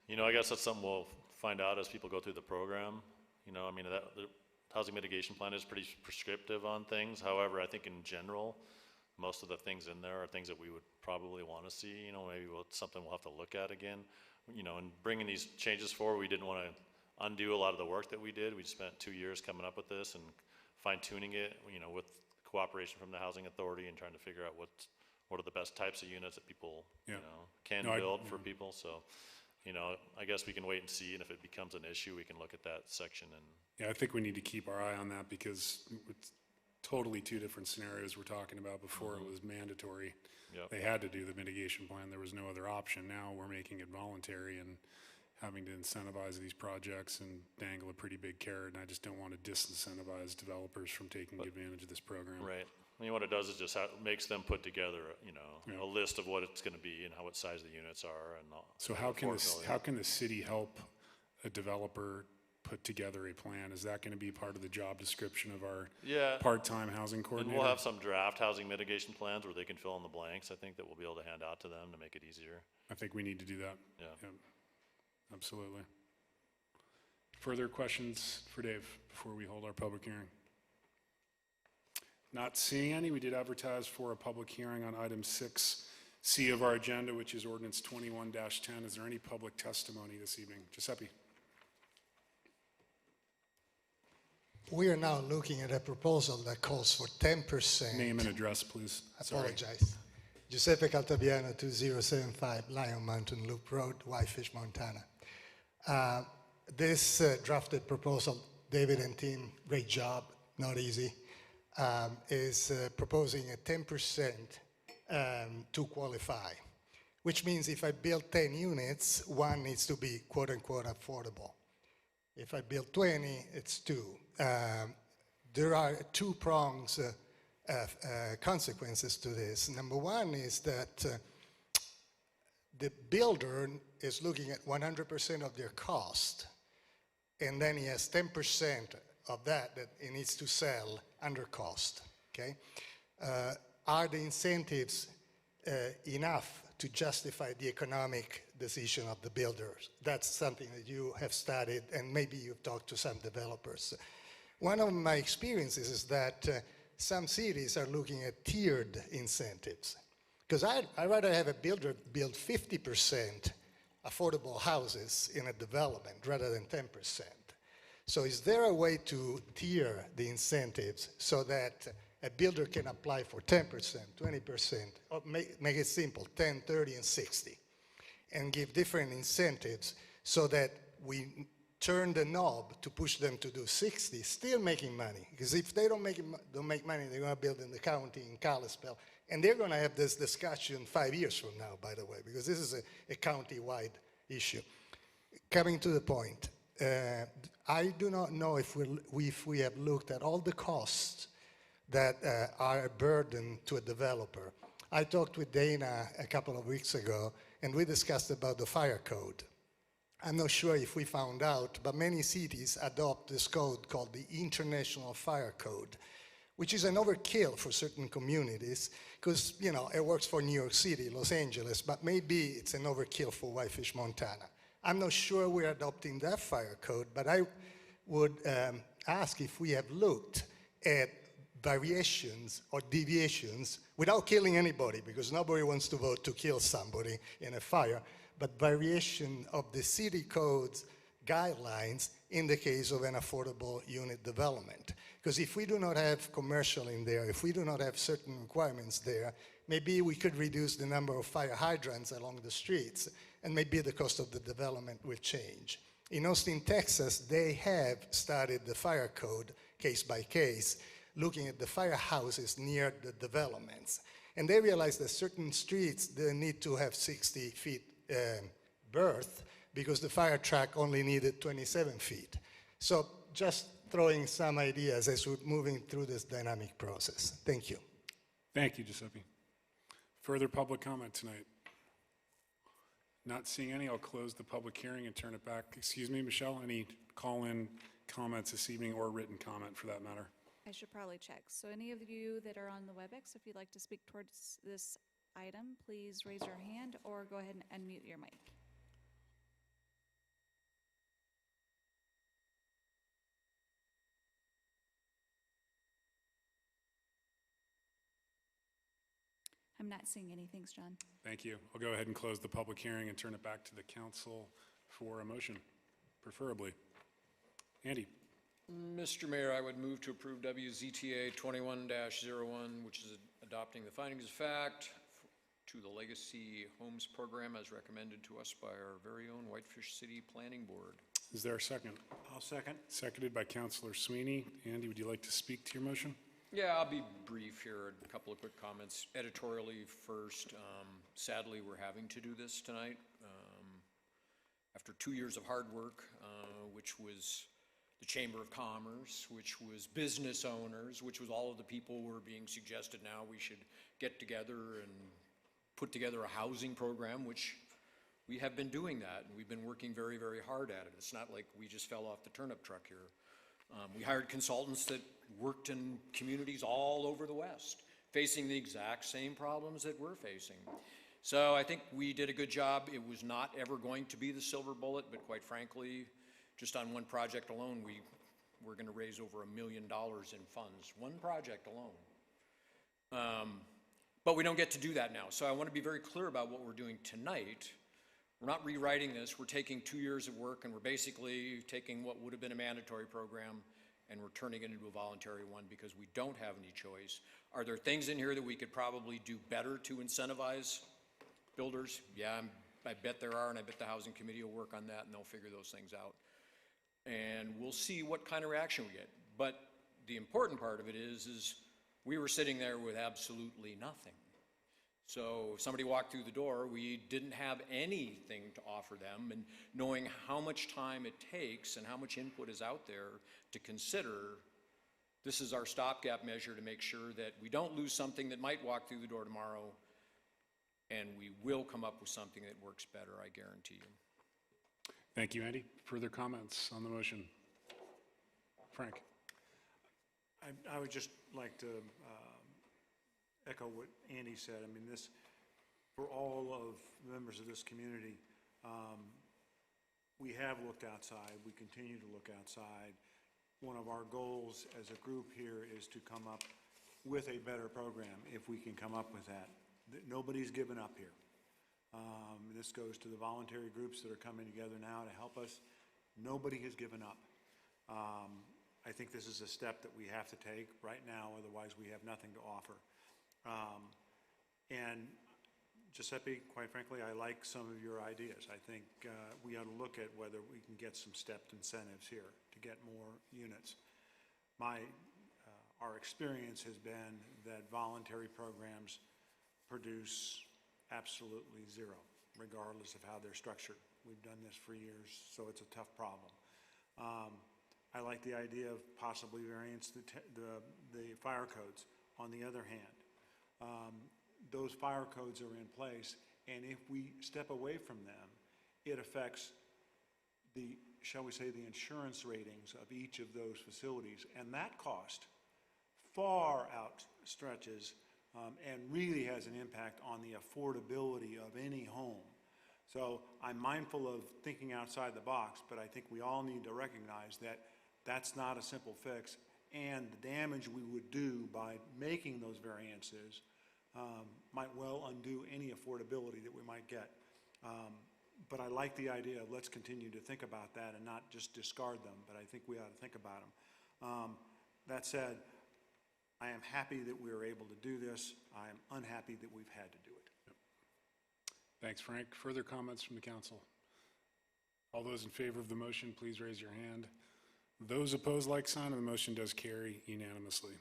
I guess that's something we'll find out as people go through the program. The housing mitigation plan is pretty prescriptive on things. However, I think in general, most of the things in there are things that we would probably want to see. Maybe something we'll have to look at again. In bringing these changes forward, we didn't want to undo a lot of the work that we did. We spent 2 years coming up with this and fine-tuning it, with cooperation from the housing authority and trying to figure out what are the best types of units that people, can build for people. So, I guess we can wait and see, and if it becomes an issue, we can look at that section and. Yeah, I think we need to keep our eye on that because it's totally two different scenarios we're talking about. Before it was mandatory. Yep. They had to do the mitigation plan. There was no other option. Now we're making it voluntary and having to incentivize these projects and dangle a pretty big carrot. And I just don't want to disincentivize developers from taking advantage of this program. Right. What it does is just makes them put together, a list of what it's going to be and what size the units are and all. So how can the city help a developer put together a plan? Is that going to be part of the job description of our part-time housing coordinator? And we'll have some draft housing mitigation plans where they can fill in the blanks, I think, that we'll be able to hand out to them to make it easier. I think we need to do that. Yeah. Absolutely. Further questions for Dave before we hold our public hearing? Not seeing any. We did advertise for a public hearing on item 6 C of our agenda, which is ordinance 21-10. Is there any public testimony this evening? Giuseppe? We are now looking at a proposal that calls for 10%. Name and address, please. I Sorry. apologize. Giuseppe Caltabiano, 2075 Lion Mountain Loop Road, Whitefish, Montana. This drafted proposal, David and team, great job, not easy, is proposing a 10% to qualify, which means if I build 10 units, one needs to be quote unquote affordable. If I build 20, it's two. There are two prongs consequences to this. Number one is that the builder is looking at 100% of their cost, and then he has 10% of that he needs to sell under cost, okay? Are the incentives enough to justify the economic decision of the builders? That's something that you have studied, and maybe you've talked to some developers. One of my experiences is that some cities are looking at tiered incentives. Because I'd rather have a builder build 50% affordable houses in a development rather than 10%. So is there a way to tier the incentives so that a builder can apply for 10%, 20%, or make it simple, 10, 30, and 60, and give different incentives so that we turn the knob to push them to do 60, still making money. Because if they don't make money, they're going to build in the county, in Kalispell, and they're going to have this discussion 5 years from now, by the way, because this is a county-wide issue. Coming to the point, I do not know if we have looked at all the costs that are a burden to a developer. I talked with Dana a couple of weeks ago, and we discussed about the fire code. I'm not sure if we found out, but many cities adopt this code called the International Fire Code, which is an overkill for certain communities, because, you know, it works for New York City, Los Angeles, but maybe it's an overkill for Whitefish, Montana. I'm not sure we're adopting that fire code, but I would ask if we have looked at variations or deviations without killing anybody, because nobody wants to vote to kill somebody in a fire, but variation of the city code's guidelines in the case of an affordable unit development. Because if we do not have commercial in there, if we do not have certain requirements there, maybe we could reduce the number of fire hydrants along the streets, and maybe the cost of the development will change. In Austin, Texas, they have studied the fire code case by case, looking at the firehouses near the developments. And they realized that certain streets, they need to have 60 feet berth because the fire truck only needed 27 feet. So just throwing some ideas as we're moving through this dynamic process. Thank you. Thank you, Giuseppe. Further public comment tonight? Not seeing any, I'll close the public hearing and turn it back. Excuse me, Michelle, any call-in comments this evening or written comment for that matter? I should probably check. So any of you that are on the WebEx, if you'd like to speak towards this item, please raise your hand or go ahead and unmute your mic. I'm not seeing any. Thanks, John. Thank you. I'll go ahead and close the public hearing and turn it back to the council for a motion, preferably. Andy? Mr. Mayor, I would move to approve WZTA 21-01, which is adopting the findings of fact to the Legacy Homes Program as recommended to us by our very own Whitefish City Planning Board. Is there a second? I'll second. Seconded by Councilor Sweeney. Andy, would you like to speak to your motion? Yeah, I'll be brief here. A couple of quick comments. Editorially first, sadly, we're having to do this tonight. After 2 years of hard work, which was the Chamber of Commerce, which was business owners, which was all of the people who were being suggested now we should get together and put together a housing program, which we have been doing that, and we've been working very, very hard at it. It's not like we just fell off the turnip truck here. We hired consultants that worked in communities all over the West, facing the exact same problems that we're facing. So I think we did a good job. It was not ever going to be the silver bullet, but quite frankly, just on one project alone, we're going to raise over $1 million in funds. One project alone. But we don't get to do that now. So I want to be very clear about what we're doing tonight. We're not rewriting this. We're taking 2 years of work, and we're basically taking what would have been a mandatory program and we're turning it into a voluntary one because we don't have any choice. Are there things in here that we could probably do better to incentivize builders? Yeah, I bet there are, and I bet the Housing Committee will work on that, and they'll figure those things out. And we'll see what kind of reaction we get. But the important part of it is we were sitting there with absolutely nothing. So if somebody walked through the door, we didn't have anything to offer them, and knowing how much time it takes and how much input is out there to consider, this is our stopgap measure to make sure that we don't lose something that might walk through the door tomorrow, and we will come up with something that works better, I guarantee you. Thank you, Andy. Further comments on the motion? Frank? I would just like to echo what Andy said. I mean, this, for all of the members of this community, we have looked outside. We continue to look outside. One of our goals as a group here is to come up with a better program, if we can come up with that. Nobody's given up here. This goes to the voluntary groups that are coming together now to help us. Nobody has given up. I think this is a step that we have to take right now, otherwise we have nothing to offer. And Giuseppe, quite frankly, I like some of your ideas. I think we ought to look at whether we can get some stepped incentives here to get more units. Our experience has been that voluntary programs produce absolutely zero, regardless of how they're structured. We've done this for years, so it's a tough problem. I like the idea of possibly variance the fire codes. On the other hand, those fire codes are in place, and if we step away from them, it affects the, shall we say, the insurance ratings of each of those facilities, and that cost far outstretches and really has an impact on the affordability of any home. So I'm mindful of thinking outside the box, but I think we all need to recognize that that's not a simple fix, and the damage we would do by making those variances might well undo any affordability that we might get. But I like the idea of let's continue to think about that and not just discard them, but I think we ought to think about them. That said, I am happy that we were able to do this. I am unhappy that we've had to do it. Yep. Thanks, Frank. Further comments from the council? All those in favor of the motion, please raise your hand. Those opposed, like sign, and the motion does carry unanimously.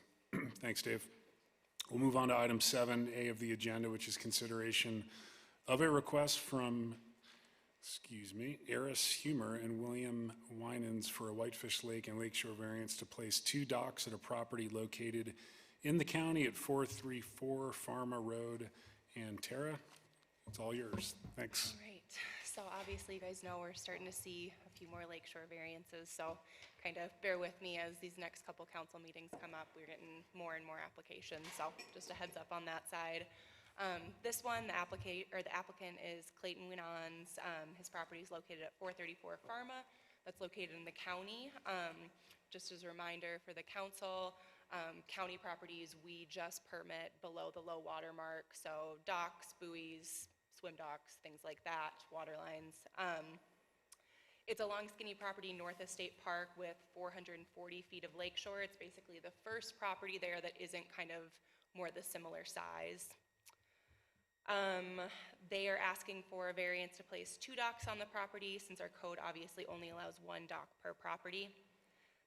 Thanks, Dave. We'll move on to item 7A of the agenda, which is consideration of a request from, Eris Humer and William Winans for a Whitefish Lake and Lakeshore variance to place 2 docks at a property located in the county at 434 Pharma Road. And Tara, it's all yours. Thanks. All right. So obviously, you guys know we're starting to see a few more lakeshore variances, so kind of bear with me as these next couple council meetings come up. We're getting more and more applications, so just a heads up on that side. This one, the applicant is Clayton Winans. His property is located at 434 Pharma. That's located in the county. Just as a reminder for the council, county properties, we just permit below the low water mark, so docks, buoys, swim docks, things like that, water lines. It's a long, skinny property north of State Park with 440 feet of lakeshore. It's basically the first property there that isn't kind of more the similar size. They are asking for a variance to place 2 docks on the property, since our code obviously only allows 1 dock per property.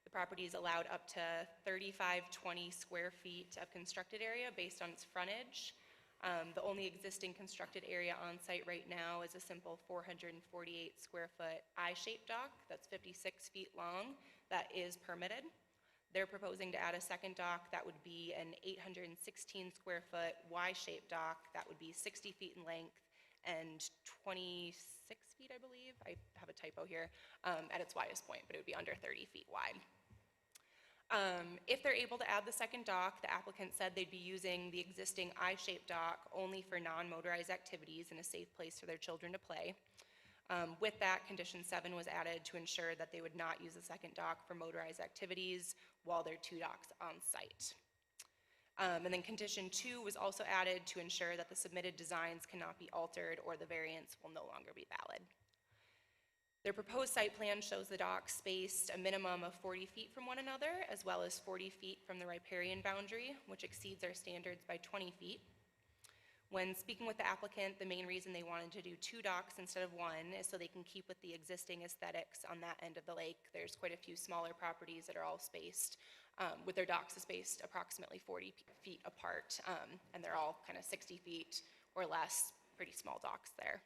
The property is allowed up to 3,520 square feet of constructed area based on its frontage. The only existing constructed area on site right now is a simple 448 square foot I-shaped dock that's 56 feet long that is permitted. They're proposing to add a second dock that would be an 816 square foot Y-shaped dock that would be 60 feet in length and 26 feet, I believe. I have a typo here, at its widest point, but it would be under 30 feet wide. If they're able to add the second dock, the applicant said they'd be using the existing I-shaped dock only for non-motorized activities in a safe place for their children to play. With that, condition 7 was added to ensure that they would not use the second dock for motorized activities while there are 2 docks on site. And then condition 2 was also added to ensure that the submitted designs cannot be altered or the variance will no longer be valid. Their proposed site plan shows the docks spaced a minimum of 40 feet from one another, as well as 40 feet from the riparian boundary, which exceeds our standards by 20 feet. When speaking with the applicant, the main reason they wanted to do 2 docks instead of 1 is so they can keep with the existing aesthetics on that end of the lake. There's quite a few smaller properties that are all spaced, with their docks spaced approximately 40 feet apart, and they're all kind of 60 feet or less, pretty small docks there.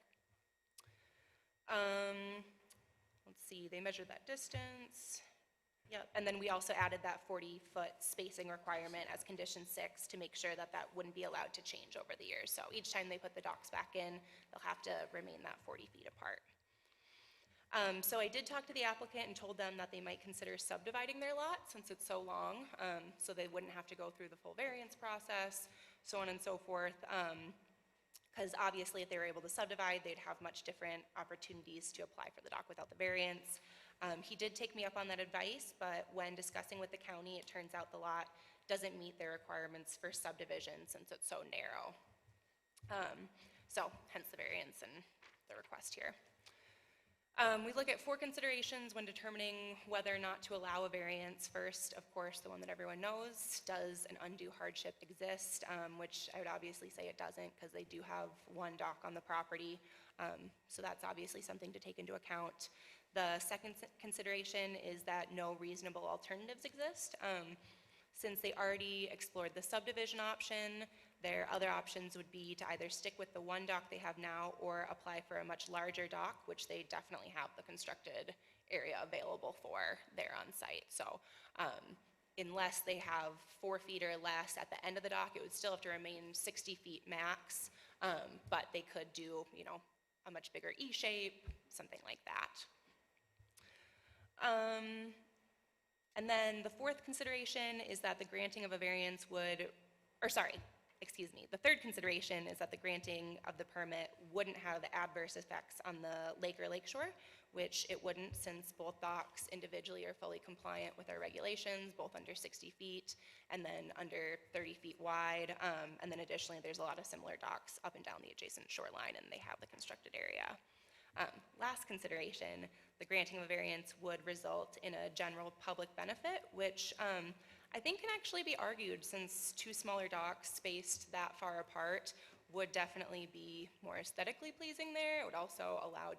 Let's see, they measured that distance. Yep, and then we also added that 40-foot spacing requirement as condition 6 to make sure that that wouldn't be allowed to change over the years. So each time they put the docks back in, they'll have to remain that 40 feet apart. So I did talk to the applicant and told them that they might consider subdividing their lot since it's so long, so they wouldn't have to go through the full variance process, so on and so forth. Because obviously if they were able to subdivide, they'd have much different opportunities to apply for the dock without the variance. He did take me up on that advice, but when discussing with the county, it turns out the lot doesn't meet their requirements for subdivision since it's so narrow. So hence the variance and the request here. We look at 4 considerations when determining whether or not to allow a variance. First, of course, the one that everyone knows, does an undue hardship exist, which I would obviously say it doesn't because they do have 1 dock on the property. So that's obviously something to take into account. The second consideration is that no reasonable alternatives exist. Since they already explored the subdivision option, their other options would be to either stick with the 1 dock they have now or apply for a much larger dock, which they definitely have the constructed area available for there on site. So unless they have 4 feet or less at the end of the dock, it would still have to remain 60 feet max, but they could do, you know, a much bigger E shape, something like that. And then the 4th consideration is that the granting of a variance would, the 3rd consideration is that the granting of the permit wouldn't have adverse effects on the lake or lakeshore, which it wouldn't since both docks individually are fully compliant with our regulations, both under 60 feet and then under 30 feet wide. And then additionally, there's a lot of similar docks up and down the adjacent shoreline and they have the constructed area. Last consideration, the granting of a variance would result in a general public benefit, which I think can actually be argued since 2 smaller docks spaced that far apart would definitely be more aesthetically pleasing there. It would also allow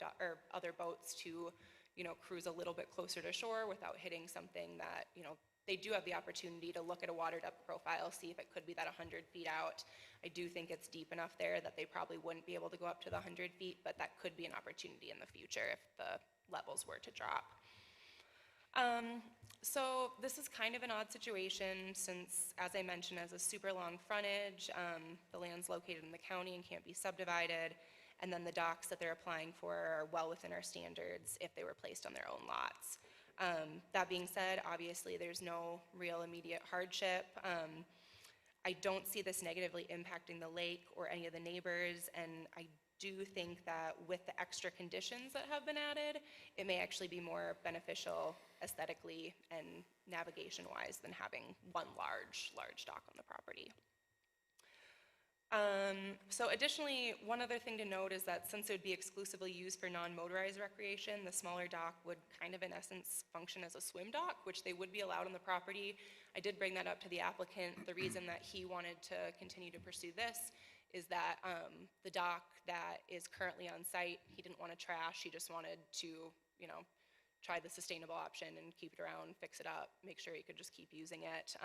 other boats to, you know, cruise a little bit closer to shore without hitting something that, you know, they do have the opportunity to look at a water depth profile, see if it could be that 100 feet out. I do think it's deep enough there that they probably wouldn't be able to go up to the 100 feet, but that could be an opportunity in the future if the levels were to drop. So this is kind of an odd situation since, as I mentioned, as a super long frontage, the land's located in the county and can't be subdivided, and then the docks that they're applying for are well within our standards if they were placed on their own lots. That being said, obviously there's no real immediate hardship. I don't see this negatively impacting the lake or any of the neighbors, and I do think that with the extra conditions that have been added, it may actually be more beneficial aesthetically and navigation-wise than having 1 large dock on the property. So additionally, one other thing to note is that since it would be exclusively used for non-motorized recreation, the smaller dock would kind of in essence function as a swim dock, which they would be allowed on the property. I did bring that up to the applicant. The reason that he wanted to continue to pursue this is that the dock that is currently on site, he didn't want to trash. He just wanted to, you know, try the sustainable option and keep it around, fix it up, make sure he could just keep using it.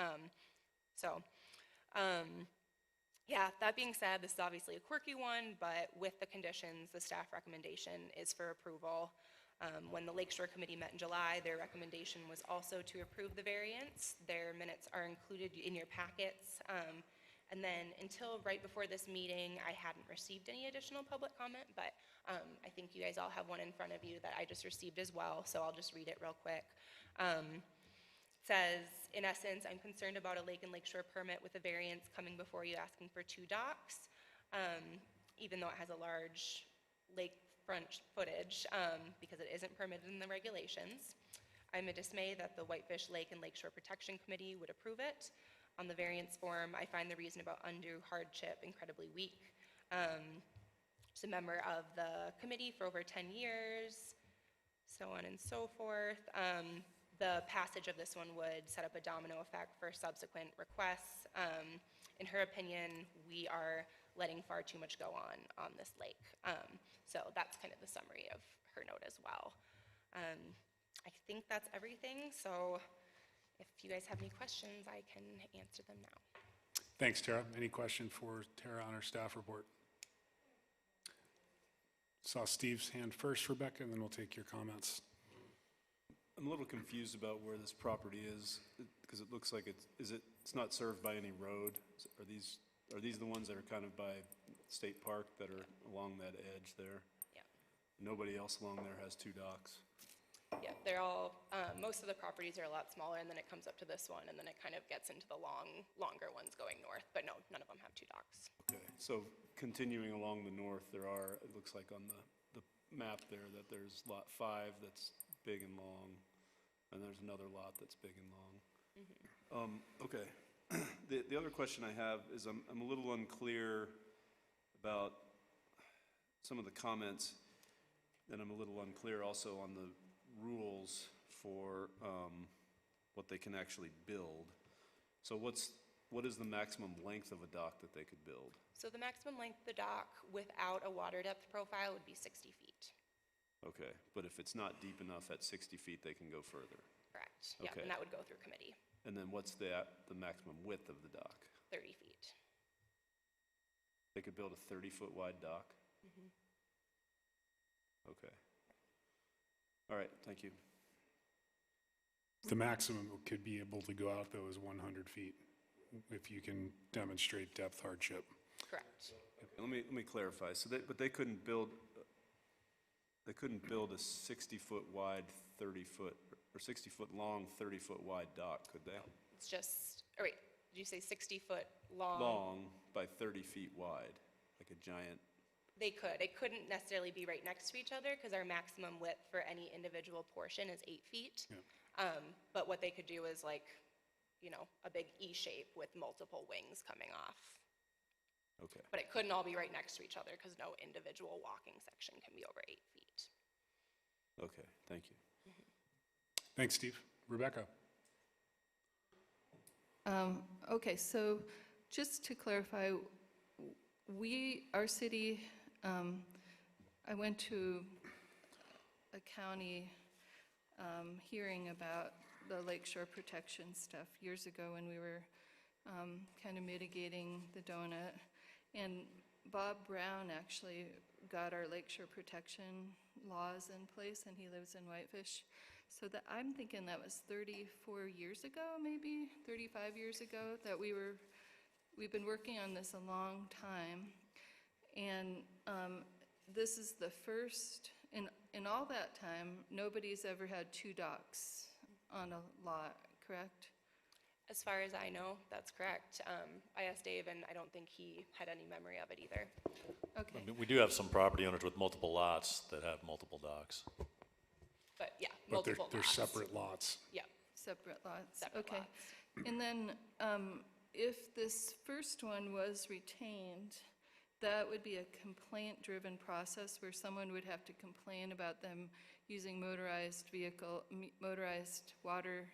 Yeah, that being said, this is obviously a quirky one, but with the conditions, the staff recommendation is for approval. When the Lakeshore Committee met in July, their recommendation was also to approve the variance. Their minutes are included in your packets. And then until right before this meeting, I hadn't received any additional public comment, but I think you guys all have one in front of you that I just received as well, so I'll just read it real quick. Says, in essence, I'm concerned about a lake and lakeshore permit with a variance coming before you asking for 2 docks, even though it has a large lakefront footage, because it isn't permitted in the regulations. I'm dismayed that the Whitefish Lake and Lakeshore Protection Committee would approve it. On the variance form, I find the reason about undue hardship incredibly weak. Just a member of the committee for over 10 years, so on and so forth. The passage of this one would set up a domino effect for subsequent requests. In her opinion, we are letting far too much go on this lake. So that's kind of the summary of her note as well. I think that's everything, so if you guys have any questions, I can answer them now. Thanks, Tara. Any question for Tara on her staff report? Saw Steve's hand first, Rebecca, and then we'll take your comments. I'm a little confused about where this property is, because it looks like it's not served by any road. Are these the ones that are kind of by State Park that are along that edge there? Yeah. Nobody else along there has two docks? Yeah, they're all, most of the properties are a lot smaller, and then it comes up to this one, and then it kind of gets into the longer ones going north. But no, none of them have two docks. Okay, so continuing along the north, it looks like on the map there that there's lot 5 that's big and long, and there's another lot that's big and long. Okay, the other question I have is I'm a little unclear about some of the comments, and I'm a little unclear also on the rules for what they can actually build. So what is the maximum length of a dock that they could build? So the maximum length of the dock without a water depth profile would be 60 feet. Okay, but if it's not deep enough at 60 feet, they can go further? Correct. Yeah, Okay. and that would go through committee. And then what's the maximum width of the dock? 30 feet. They could build a 30-foot wide dock? Okay. All right, thank you. The maximum it could be able to go out, though, is 100 feet, if you can demonstrate depth hardship. Correct. Let me clarify. So but they couldn't build a 60-foot wide, 30-foot, or 60-foot long, 30-foot wide dock, could they? It's just, oh wait, did you say 60-foot long? Long by 30 feet wide, like a giant. They could. It couldn't necessarily be right next to each other because our maximum width for any individual portion is 8 feet. Yeah. But what they could do is like, a big E shape with multiple wings coming off. Okay. But it couldn't all be right next to each other because no individual walking section can be over 8 feet. Okay, thank you. Thanks, Steve. Rebecca? Okay, so just to clarify, our city, I went to a county hearing about the lakeshore protection stuff years ago when we were kind of mitigating the donut. And Bob Brown actually got our lakeshore protection laws in place, and he lives in Whitefish. So I'm thinking that was 34 years ago, maybe 35 years ago, that we've been working on this a long time. And this is the first, in all that time, nobody's ever had two docks on a lot, correct? As far as I know, that's correct. I asked Dave, and I don't think he had any memory of it either. Okay. I mean, we do have some property owners with multiple lots that have multiple docks. But yeah, But multiple they're lots. separate lots. Yeah, Separate lots? separate Okay. lots. And then if this first one was retained, that would be a complaint-driven process where someone would have to complain about them using motorized water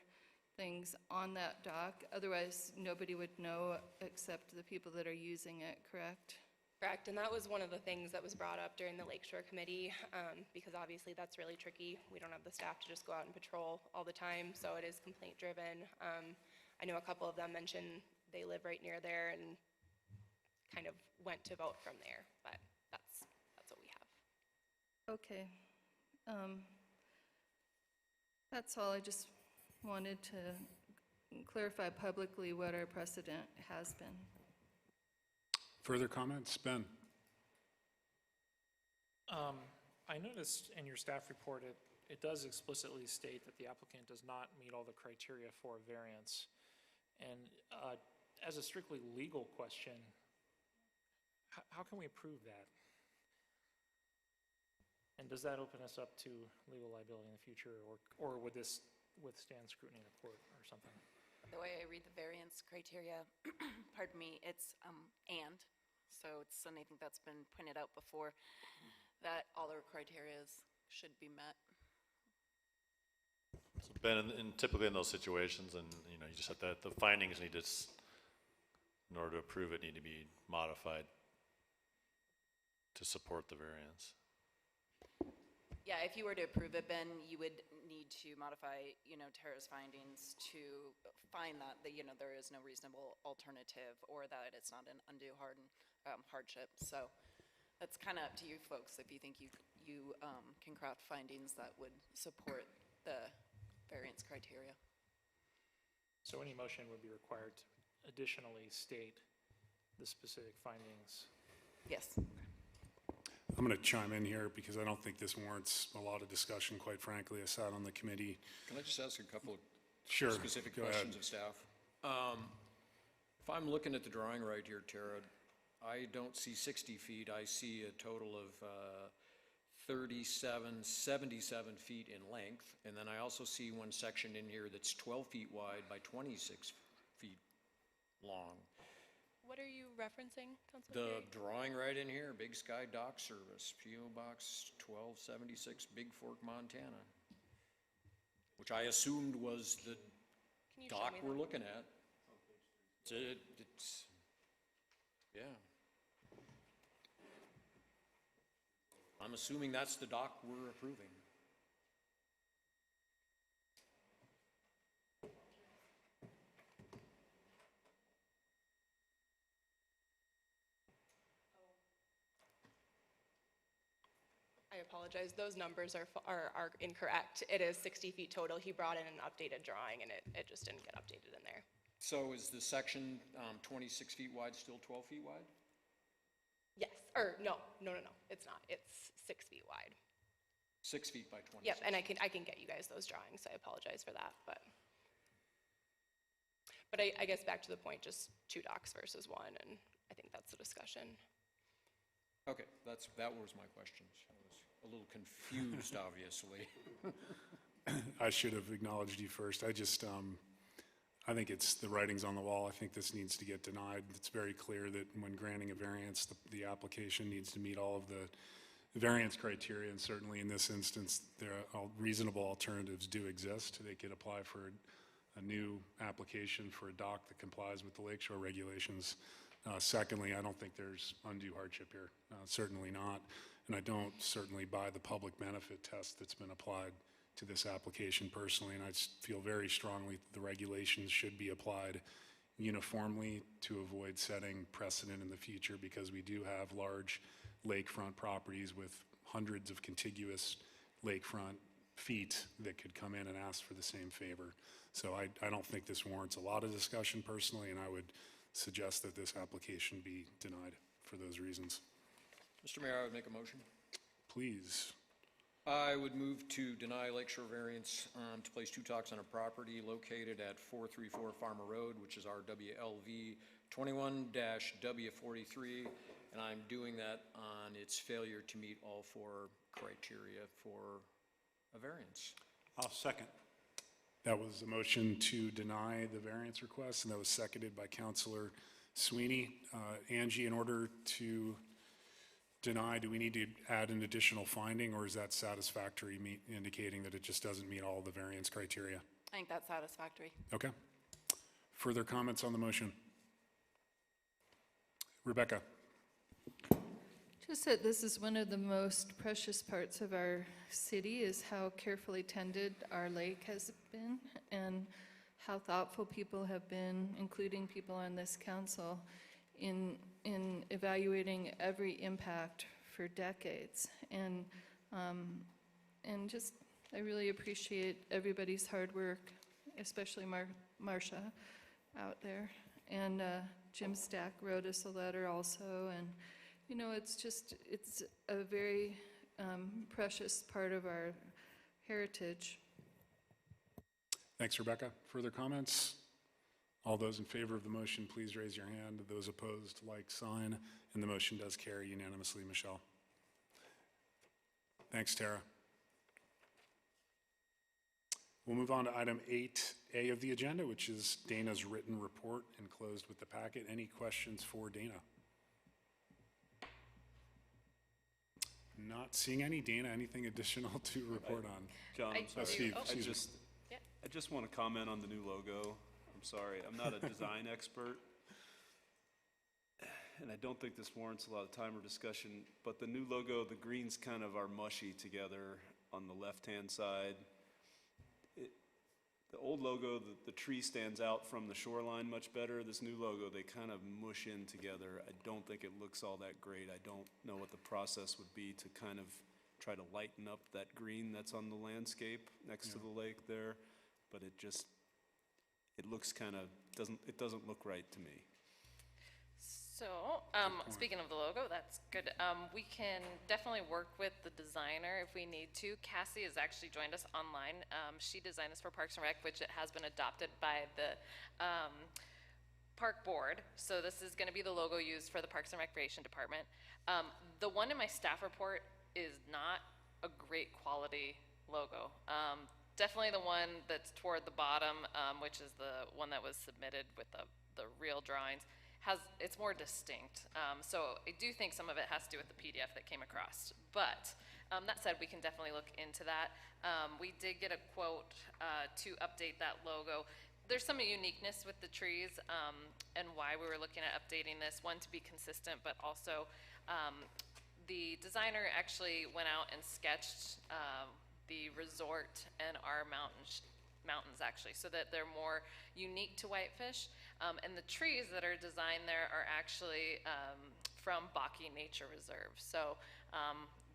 things on that dock. Otherwise, nobody would know except the people that are using it, correct? Correct, and that was one of the things that was brought up during the Lakeshore Committee, because obviously that's really tricky. We don't have the staff to just go out and patrol all the time, so it is complaint-driven. I know a couple of them mentioned they live right near there and kind of went to vote from there, but that's what we have. Okay. That's all. I just wanted to clarify publicly what our precedent has been. Further comments? Ben? I noticed in your staff report, it does explicitly state that the applicant does not meet all the criteria for a variance. And as a strictly legal question, how can we prove that? And does that open us up to legal liability in the future, or would this withstand scrutiny in a court or something? The way I read the variance criteria, pardon me, it's and. So it's, and I think that's been pointed out before, that all our criterias should be met. So Ben, typically in those situations, and you know, you just have the findings need to, in order to approve it, need to be modified to support the variance. Yeah, if you were to approve it, Ben, you would need to modify, Tara's findings to find that, there is no reasonable alternative or that it's not an undue hardship. So that's kind of up to you folks if you think you can craft findings that would support the variance criteria. So any motion would be required to additionally state the specific findings. Yes. I'm going to chime in here because I don't think this warrants a lot of discussion, quite frankly. I sat on the committee. Can I just ask a couple of Sure, specific go questions ahead. of staff? If I'm looking at the drawing right here, Tara, I don't see 60 feet. I see a total of 77 feet in length. And then I also see one section in here that's 12 feet wide by 26 feet long. What are you referencing, Councilor The Perry? drawing right in here, Big Sky Dock Service, P.O. Box 1276, Big Fork, Montana, which I assumed was the Can you show dock me we're that? looking at. It's, yeah. I'm assuming that's the dock we're approving. I apologize, those numbers are incorrect. It is 60 feet total. He brought in an updated drawing and it just didn't get updated in there. So is the section 26 feet wide still 12 feet wide? Yes, or no, it's not. It's 6 feet wide. 6 feet by 26? Yep, and I can get you guys those drawings. I apologize for that, but I guess back to the point, just 2 docks versus 1, and I think that's the discussion. Okay, that was my question. I was a little confused, obviously. I should have acknowledged you first. I think it's the writing's on the wall. I think this needs to get denied. It's very clear that when granting a variance, the application needs to meet all of the variance criteria, and certainly in this instance, reasonable alternatives do exist. They could apply for a new application for a dock that complies with the lakeshore regulations. Secondly, I don't think there's undue hardship here, certainly not. And I don't certainly buy the public benefit test that's been applied to this application personally, and I feel very strongly that the regulations should be applied uniformly to avoid setting precedent in the future, because we do have large lakefront properties with hundreds of contiguous lakefront feet that could come in and ask for the same favor. So I don't think this warrants a lot of discussion personally, and I would suggest that this application be denied for those reasons. Mr. Mayor, I would make a motion. Please. I would move to deny Lakeshore variance to place 2 docks on a property located at 434 Farmer Road, which is RWLV 21-W43, and I'm doing that on its failure to meet all 4 criteria for a variance. I'll second. That was a motion to deny the variance request, and that was seconded by Councilor Sweeney. Angie, in order to deny, do we need to add an additional finding, or is that satisfactory, indicating that it just doesn't meet all the variance criteria? I think that's satisfactory. Okay. Further comments on the motion? Rebecca? Just that this is one of the most precious parts of our city, is how carefully tended our lake has been and how thoughtful people have been, including people on this council, in evaluating every impact for decades. And just, I really appreciate everybody's hard work, especially Marcia out there. And Jim Stack wrote us a letter also, and it's a very precious part of our heritage. Thanks, Rebecca. Further comments? All those in favor of the motion, please raise your hand. Those opposed, like sign. And the motion does carry unanimously, Michelle. Thanks, Tara. We'll move on to item 8A of the agenda, which is Dana's written report enclosed with the packet. Any questions for Dana? Not seeing any. Dana, anything additional to report on? John, I'm sorry. Steve, I excuse me. just, I just want to comment on the new logo. I'm sorry, I'm not a design expert, and I don't think this warrants a lot of time or discussion, but the new logo, the greens kind of are mushy together on the left-hand side. The old logo, the tree stands out from the shoreline much better. This new logo, they kind of mush in together. I don't think it looks all that great. I don't know what the process would be to kind of try to lighten up that green that's on the landscape next to the lake there, but it just, it looks kind of, it doesn't look right to me. So, speaking of the logo, that's good. We can definitely work with the designer if we need to. Cassie has actually joined us online. She designed this for Parks and Rec, which it has been adopted by the Park Board. So this is going to be the logo used for the Parks and Recreation Department. The one in my staff report is not a great quality logo. Definitely the one that's toward the bottom, which is the one that was submitted with the real drawings. It's more distinct. So I do think some of it has to do with the PDF that came across. But that said, we can definitely look into that. We did get a quote to update that logo. There's some uniqueness with the trees and why we were looking at updating this. One, to be consistent, but also the designer actually went out and sketched the resort and our mountains actually, so that they're more unique to Whitefish. And the trees that are designed there are actually from Baki Nature Reserve. So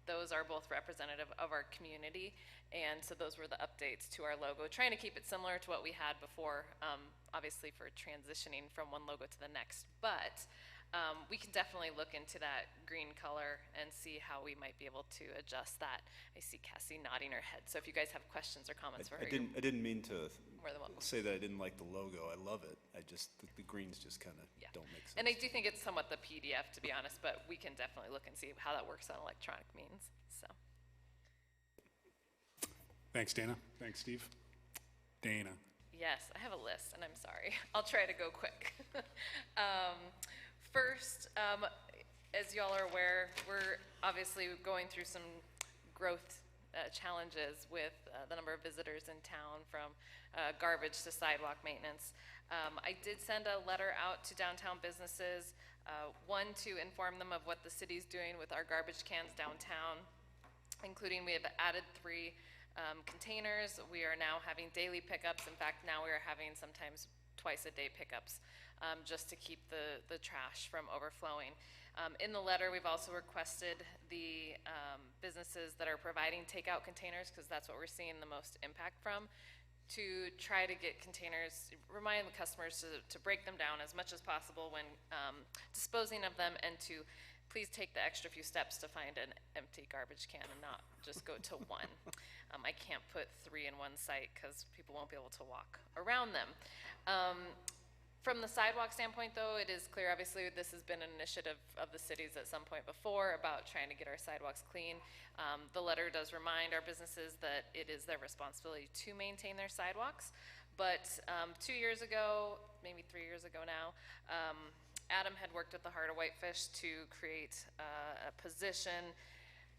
those are both representative of our community. And so those were the updates to our logo, trying to keep it similar to what we had before, obviously for transitioning from one logo to the next. But we can definitely look into that green color and see how we might be able to adjust that. I see Cassie nodding her head. So if you guys have questions or comments for her, I didn't mean to more than welcome. say that I didn't like the logo. I love it. I just, the greens just kind of don't make sense. And I do think it's somewhat the PDF, to be honest, but we can definitely look and see how that works on electronic means. So. Thanks, Dana. Thanks, Steve. Dana. Yes, I have a list, and I'm sorry. I'll try to go quick. First, as y'all are aware, we're obviously going through some growth challenges with the number of visitors in town, from garbage to sidewalk maintenance. I did send a letter out to downtown businesses, one, to inform them of what the city's doing with our garbage cans downtown, including we have added 3 containers. We are now having daily pickups. In fact, now we are having sometimes twice-a-day pickups, just to keep the trash from overflowing. In the letter, we've also requested the businesses that are providing takeout containers, because that's what we're seeing the most impact from, to try to get containers, remind the customers to break them down as much as possible when disposing of them, and to please take the extra few steps to find an empty garbage can and not just go to one. I can't put 3 in one site because people won't be able to walk around them. From the sidewalk standpoint, though, it is clear, obviously, this has been an initiative of the cities at some point before about trying to get our sidewalks clean. The letter does remind our businesses that it is their responsibility to maintain their sidewalks. But 2 years ago, maybe 3 years ago now, Adam had worked with the Heart of Whitefish to create a position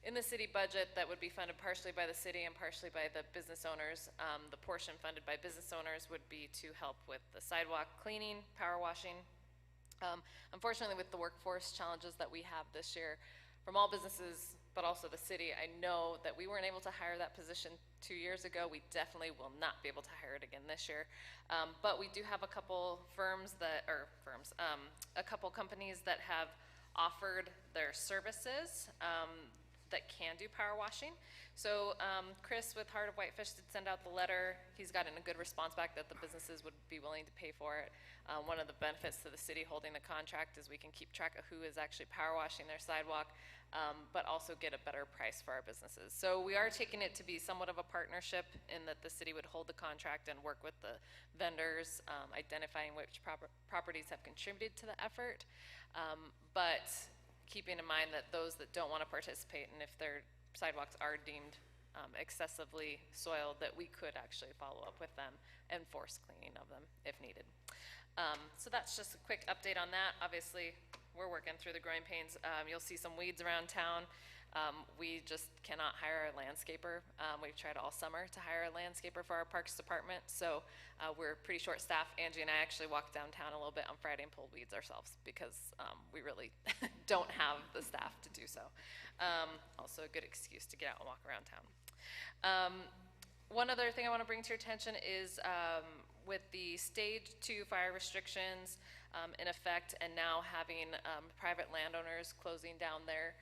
in the city budget that would be funded partially by the city and partially by the business owners. The portion funded by business owners would be to help with the sidewalk cleaning, power washing. Unfortunately, with the workforce challenges that we have this year from all businesses, but also the city, I know that we weren't able to hire that position 2 years ago. We definitely will not be able to hire it again this year. But we do have a couple a couple companies that have offered their services that can do power washing. So Chris with Heart of Whitefish did send out the letter. He's gotten a good response back that the businesses would be willing to pay for it. One of the benefits to the city holding the contract is we can keep track of who is actually power washing their sidewalk, but also get a better price for our businesses. So we are taking it to be somewhat of a partnership in that the city would hold the contract and work with the vendors, identifying which properties have contributed to the effort. But keeping in mind that those that don't want to participate, and if their sidewalks are deemed excessively soiled that we could actually follow up with them and force cleaning of them if needed. So that's just a quick update on that. Obviously, we're working through the growing pains. You'll see some weeds around town. We just cannot hire a landscaper. We've tried all summer to hire a landscaper for our Parks Department, so we're pretty short-staffed. Angie and I actually walked downtown a little bit on Friday and pulled weeds ourselves because we really don't have the staff to do so. Also a good excuse to get out and walk around town. One other thing I want to bring to your attention is with the Stage 2 fire restrictions in effect, and now having private landowners closing down their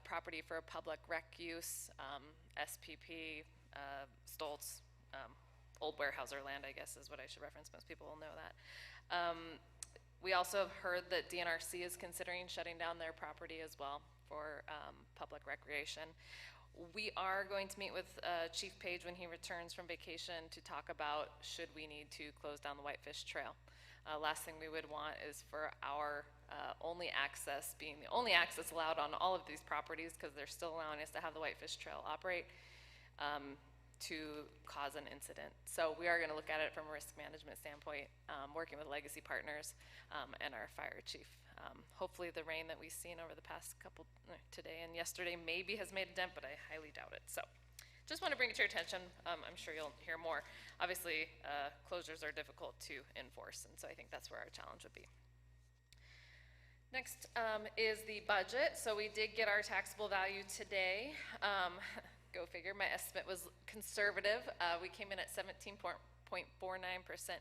property for public rec use, SPP, Stoltz, old Weyerhaeuser land, I guess is what I should reference. Most people will know that. We also have heard that DNRC is considering shutting down their property as well for public recreation. We are going to meet with Chief Page when he returns from vacation to talk about should we need to close down the Whitefish Trail. Last thing we would want is for our only access, being the only access allowed on all of these properties, because they're still allowing us to have the Whitefish Trail operate, to cause an incident. So we are going to look at it from a risk management standpoint, working with legacy partners and our fire chief. Hopefully the rain that we've seen over the past couple, today and yesterday, maybe has made a dent, but I highly doubt it. So just want to bring it to your attention. I'm sure you'll hear more. Obviously, closures are difficult to enforce, and so I think that's where our challenge would be. Next is the budget. So we did get our taxable value today. Go figure, my estimate was conservative. We came in at 17.49%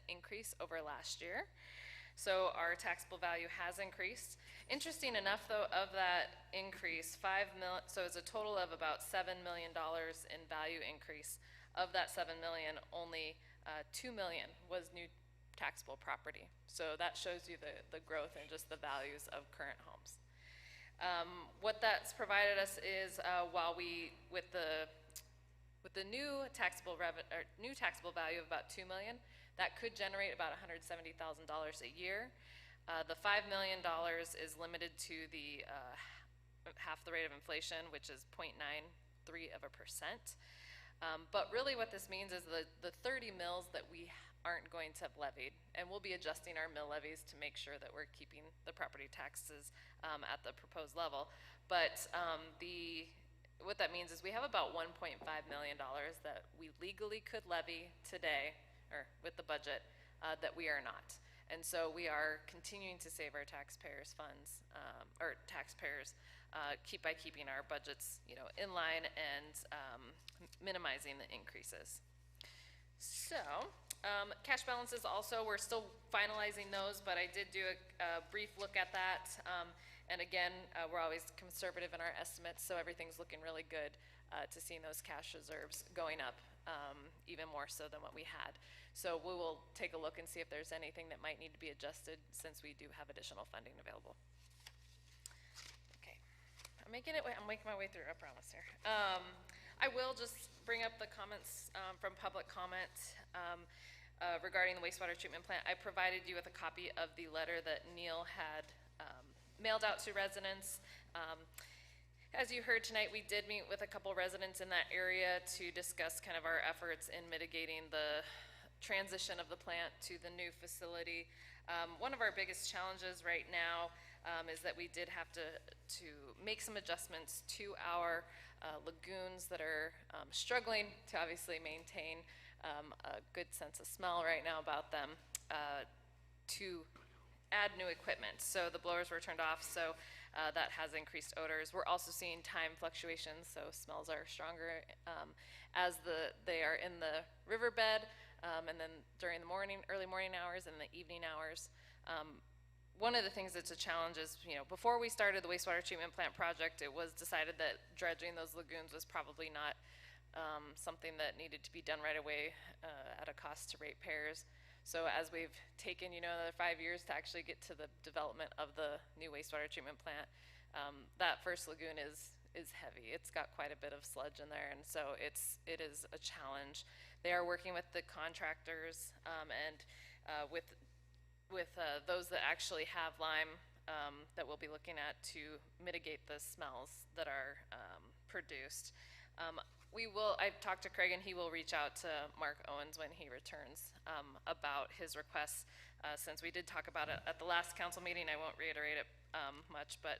increase over last year. So our taxable value has increased. Interesting enough, though, of that increase, so it's a total of about $7 million in value increase. Of that $7 million, only $2 million was new taxable property. So that shows you the growth and just the values of current homes. What that's provided us is while we, with the new taxable value of about $2 million, that could generate about $170,000 a year. The $5 million is limited to the half the rate of inflation, which is 0.93%. But really what this means is the 30 mills that we aren't going to have levied, and we'll be adjusting our mill levies to make sure that we're keeping the property taxes at the proposed level. But what that means is we have about $1.5 million that we legally could levy today, or with the budget, that we are not. And so we are continuing to save our taxpayers' funds, or taxpayers, by keeping our budgets, in line and minimizing the increases. So, cash balances also, we're still finalizing those, but I did do a brief look at that. And again, we're always conservative in our estimates, so everything's looking really good to seeing those cash reserves going up, even more so than what we had. So we will take a look and see if there's anything that might need to be adjusted, since we do have additional funding available. Okay, I'm making my way through, I promise here. I will just bring up the comments from public comment regarding the wastewater treatment plant. I provided you with a copy of the letter that Neil had mailed out to residents. As you heard tonight, we did meet with a couple residents in that area to discuss kind of our efforts in mitigating the transition of the plant to the new facility. One of our biggest challenges right now is that we did have to make some adjustments to our lagoons that are struggling to obviously maintain a good sense of smell right now about them, to add new equipment. So the blowers were turned off, so that has increased odors. We're also seeing time fluctuations, so smells are stronger as they are in the riverbed, and then during the early morning hours and the evening hours. One of the things that's a challenge is, before we started the wastewater treatment plant project, it was decided that dredging those lagoons was probably not something that needed to be done right away at a cost to ratepayers. So as we've taken, another 5 years to actually get to the development of the new wastewater treatment plant, that first lagoon is heavy. It's got quite a bit of sludge in there, and so it is a challenge. They are working with the contractors and with those that actually have lime that we'll be looking at to mitigate the smells that are produced. I've talked to Craig, and he will reach out to Mark Owens when he returns about his requests. Since we did talk about it at the last council meeting, I won't reiterate it much, but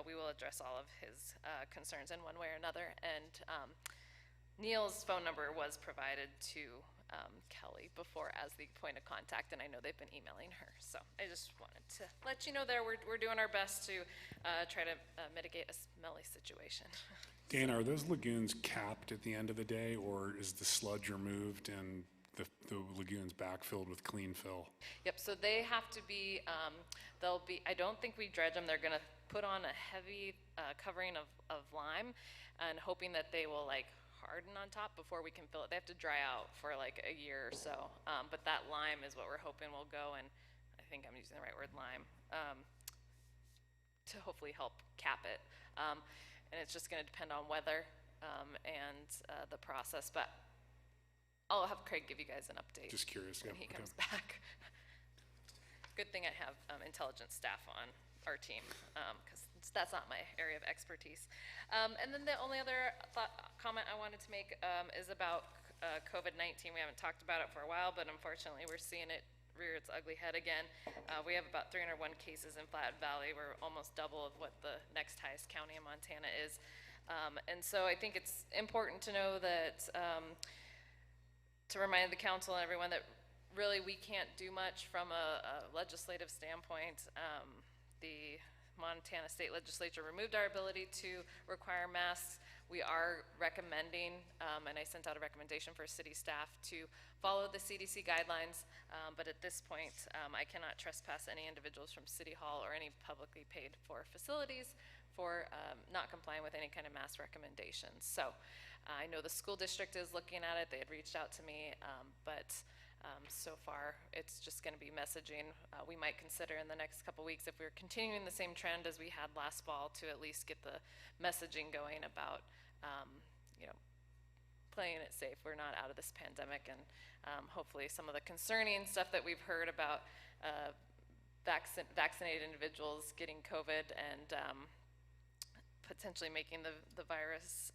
we will address all of his concerns in one way or another. And Neil's phone number was provided to Kelly before as the point of contact, and I know they've been emailing her. So I just wanted to let you know there we're doing our best to try to mitigate a smelly situation. Dana, are those lagoons capped at the end of the day, or is the sludge removed and the lagoons backfilled with clean fill? Yep, so they have to be, I don't think we dredge them. They're gonna put on a heavy covering of lime and hoping that they will like harden on top before we can fill it. They have to dry out for like a year or so. But that lime is what we're hoping will go, and I think I'm using the right word, lime, to hopefully help cap it. And it's just gonna depend on weather and the process, but I'll have Craig give you guys an update. Just curious, when yeah, he okay. comes back. Good thing I have intelligence staff on our team, because that's not my area of expertise. And then the only other comment I wanted to make is about COVID-19. We haven't talked about it for a while, but unfortunately we're seeing it rear its ugly head again. We have about 301 cases in Flat Valley. We're almost double of what the next highest county in Montana is. And so I think it's important to know that, to remind the council and everyone that really we can't do much from a legislative standpoint. The Montana State Legislature removed our ability to require masks. We are recommending, and I sent out a recommendation for city staff to follow the CDC guidelines, but at this point, I cannot trespass any individuals from City Hall or any publicly paid for facilities for not complying with any kind of mask recommendations. So I know the school district is looking at it. They had reached out to me, but so far it's just going to be messaging. We might consider in the next couple weeks, if we're continuing the same trend as we had last fall, to at least get the messaging going about you know, playing it safe. We're not out of this pandemic, and hopefully some of the concerning stuff that we've heard about vaccinated individuals getting COVID and potentially making the virus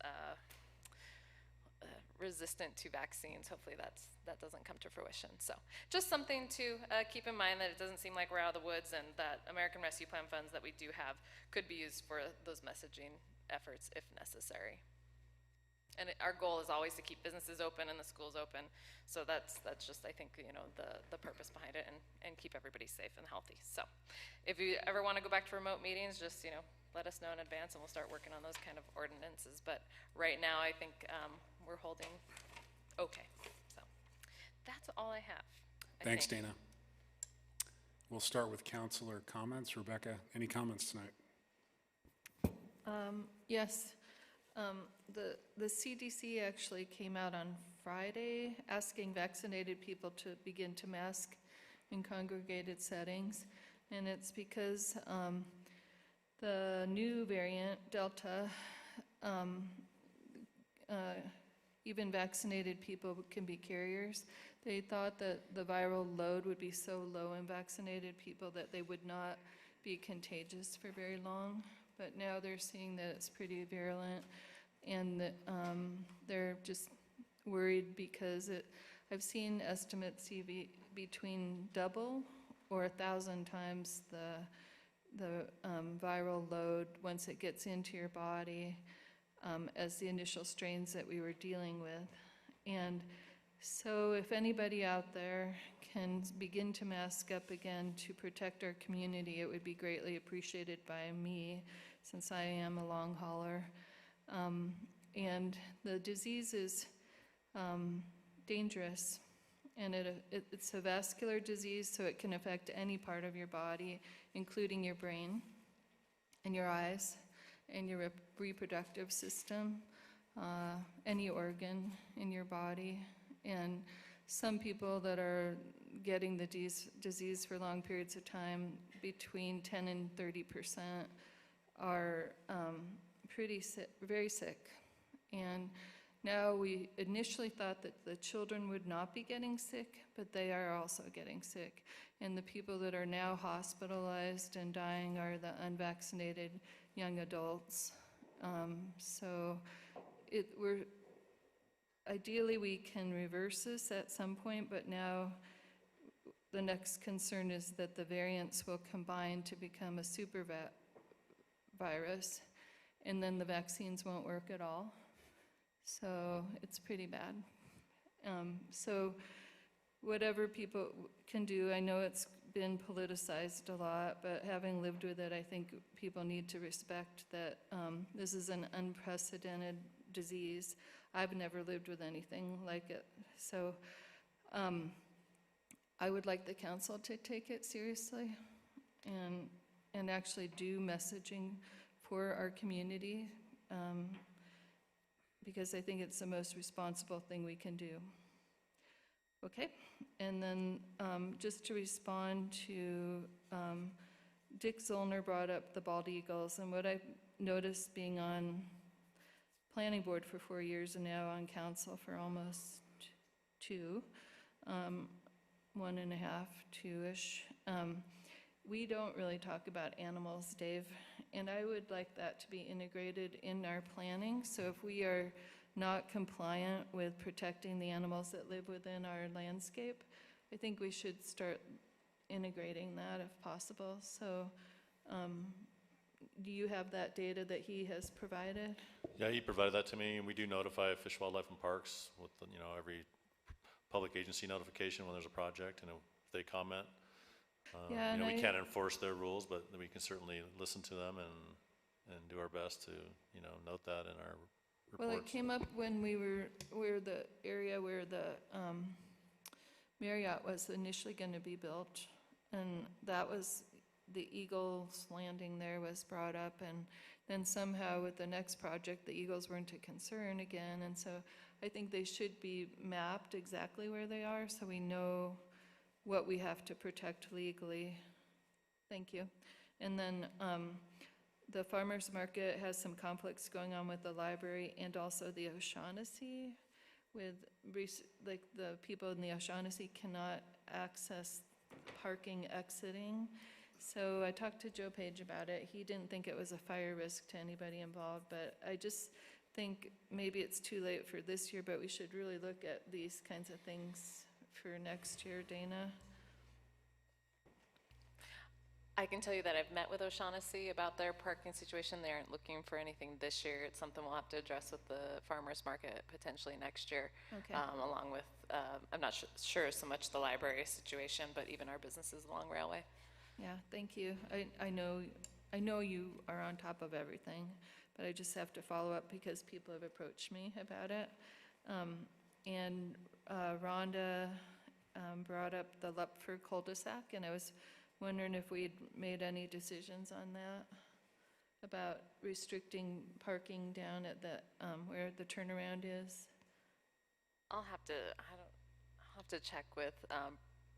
resistant to vaccines. Hopefully that doesn't come to fruition. So just something to keep in mind, that it doesn't seem like we're out of the woods, and that American Rescue Plan funds that we do have could be used for those messaging efforts if necessary. And our goal is always to keep businesses open and the schools open. So that's just, I think, you know, the purpose behind it, and keep everybody safe and healthy. So if you ever want to go back to remote meetings, just, you know, let us know in advance and we'll start working on those kind of ordinances. But right now, I think we're holding okay. So that's all I have. Thanks, Dana. We'll start with councilor comments. Rebecca, any comments tonight? Yes. The CDC actually came out on Friday asking vaccinated people to begin to mask in congregated settings. And it's because the new variant, Delta, even vaccinated people can be carriers. They thought that the viral load would be so low in vaccinated people that they would not be contagious for very long. But now they're seeing that it's pretty virulent, and that they're just worried because I've seen estimates between double or 1,000 times the viral load once it gets into your body as the initial strains that we were dealing with. And so if anybody out there can begin to mask up again to protect our community, it would be greatly appreciated by me, since I am a long hauler. And the disease is dangerous, and it's a vascular disease, so it can affect any part of your body, including your brain and your eyes and your reproductive system, any organ in your body. And some people that are getting the disease for long periods of time, between 10 and 30%, are pretty sick, very sick. And now we initially thought that the children would not be getting sick, but they are also getting sick. And the people that are now hospitalized and dying are the unvaccinated young adults. So ideally, we can reverse this at some point, but now the next concern is that the variants will combine to become a super virus, and then the vaccines won't work at all. So it's pretty bad. So whatever people can do, I know it's been politicized a lot, but having lived with it, I think people need to respect that this is an unprecedented disease. I've never lived with anything like it. So I would like the council to take it seriously and actually do messaging for our community, because I think it's the most responsible thing we can do. Okay, and then just to respond to Dick Zollner brought up the bald eagles, and what I've noticed being on planning board for 4 years and now on council for almost 2, 1.5, 2-ish, we don't really talk about animals, Dave, and I would like that to be integrated in our planning. So if we are not compliant with protecting the animals that live within our landscape, I think we should start integrating that if possible. So do you have that data that he has provided? Yeah, he provided that to me, and we do notify Fish, Wildlife, and Parks with, every public agency notification when there's a project, and if they comment. Yeah, we can't enforce their rules, but we can certainly listen to them and do our best to, note that in our reports. Well, it came up when we were the area where the Marriott was initially going to be built, and that was the Eagles landing there was brought up, and then somehow with the next project, the Eagles weren't a concern again, and so I think they should be mapped exactly where they are so we know what we have to protect legally. Thank you. And then the farmers market has some conflicts going on with the library and also the O'Shaughnessy with, like, the people in the O'Shaughnessy cannot access parking exiting. So I talked to Joe Page about it. He didn't think it was a fire risk to anybody involved, but I just think maybe it's too late for this year, but we should really look at these kinds of things for next year. Dana? I can tell you that I've met with O'Shaughnessy about their parking situation. They aren't looking for anything this year. It's something we'll have to address with the farmers market potentially next year. Okay. Along with, I'm not sure so much the library situation, but even our businesses along Railway. Yeah, thank you. I know you are on top of everything, but I just have to follow up because people have approached me about it. And Rhonda brought up the Lupford cul-de-sac, and I was wondering if we'd made any decisions on that, about restricting parking down at the, where the turnaround is. I'll have to check with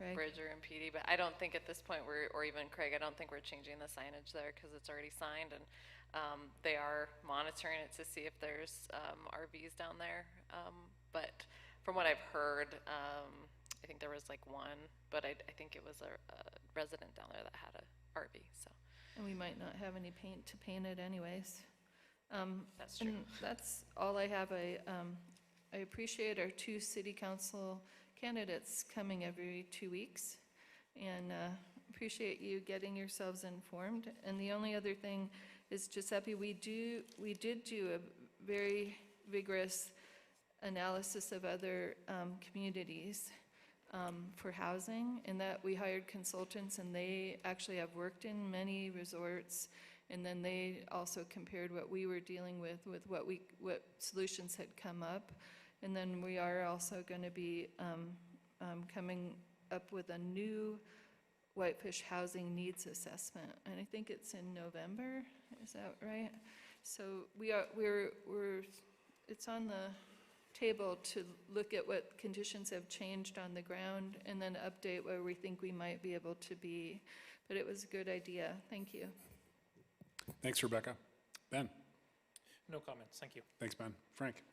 Right. Bridger and PD, but I don't think at this point or even Craig, I don't think we're changing the signage there because it's already signed, and they are monitoring it to see if there's RVs down there. But from what I've heard, I think there was like one, but I think it was a resident down there that had a RV. So. And we might not have any paint to paint it anyways. That's true. And that's all I have. I appreciate our 2 city council candidates coming every 2 weeks, and appreciate you getting yourselves informed. And the only other thing is, Giuseppe, we did do a very vigorous analysis of other communities for housing, and that we hired consultants, and they actually have worked in many resorts, and then they also compared what we were dealing with what solutions had come up. And then we are also going to be coming up with a new Whitefish housing needs assessment, and I think it's in November. Is that right? So it's on the table to look at what conditions have changed on the ground and then update where we think we might be able to be. But it was a good idea. Thank you. Thanks, Rebecca. Ben? No comments, thank you. Thanks, Ben. Frank?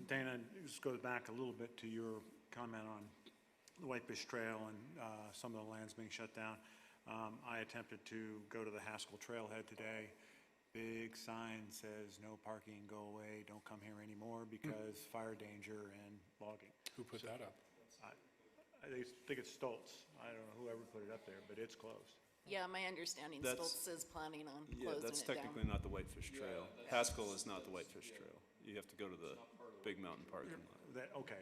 Dana, this goes back a little bit to your comment on the Whitefish Trail and some of the lands being shut down. I attempted to go to the Haskell Trailhead today big sign says, no parking, go away, don't come here anymore because fire danger and logging. Who put that up? I think it's Stoltz. I don't know whoever put it up there, but it's closed. Yeah, my understanding, That's- Stoltz is planning on Yeah, closing that's it down. technically not the Whitefish Trail. Haskell is not the Whitefish Trail. You have to go to the Big Mountain parking lot. Okay.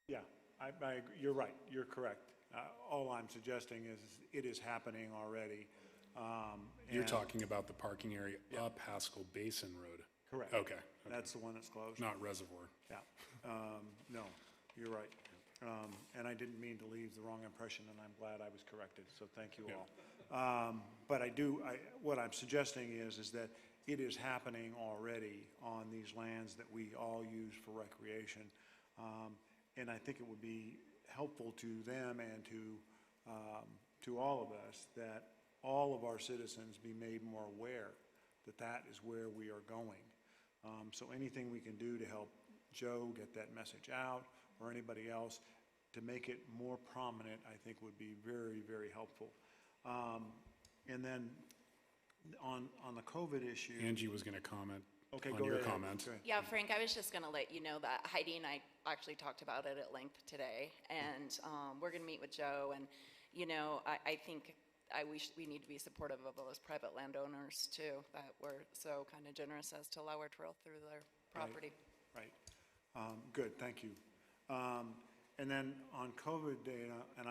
Yeah, you're right, you're correct. All I'm suggesting is it is happening already. You're and- talking about the parking area up Haskell Basin Road? Correct. Okay. That's the one that's closed. Not Reservoir. Yeah, no, you're right. And I didn't mean to leave the wrong impression, and I'm glad I was corrected, so thank you all. But what I'm suggesting is that it is happening already on these lands that we all use for recreation. And I think it would be helpful to them and to all of us that all of our citizens be made more aware that that is where we are going. So anything we can do to help Joe get that message out, or anybody else, to make it more prominent, I think would be very, very helpful. And then on the COVID issue. Angie was going to comment Okay, on go your ahead. comment. Go ahead. Yeah, Frank, I was just going to let you know that Heidi and I actually talked about it at length today, and we're going to meet with Joe, and, you know, I think we need to be supportive of those private landowners, too, that were so kind of generous as to allow our trail through their property. Right. Good, thank you. And then on COVID data, and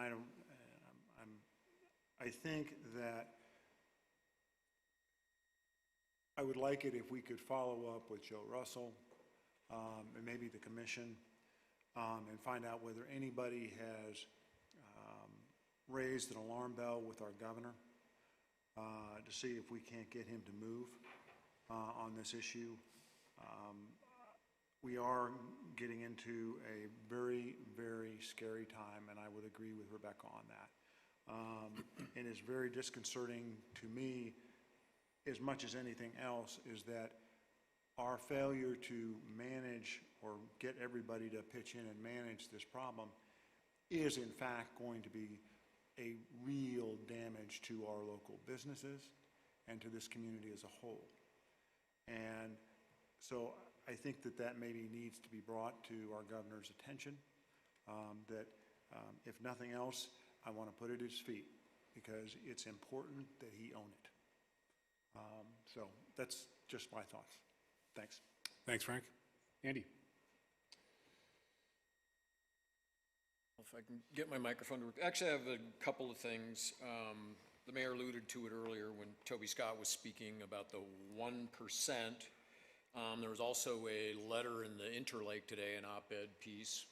I think that I would like it if we could follow up with Joe Russell, and maybe the commission, and find out whether anybody has raised an alarm bell with our governor to see if we can't get him to move on this issue. We are getting into a very, very scary time, and I would agree with Rebecca on that. And it's very disconcerting to me, as much as anything else, is that our failure to manage or get everybody to pitch in and manage this problem is in fact going to be a real damage to our local businesses and to this community as a whole. And so I think that maybe needs to be brought to our governor's attention, that if nothing else, I want to put it at his feet, because it's important that he own it. So that's just my thoughts. Thanks. Thanks, Frank. Andy? If I can get my microphone to work. Actually, I have a couple of things. The mayor alluded to it earlier when Toby Scott was speaking about the 1%. There was also a letter in the Interlake today, an op-ed piece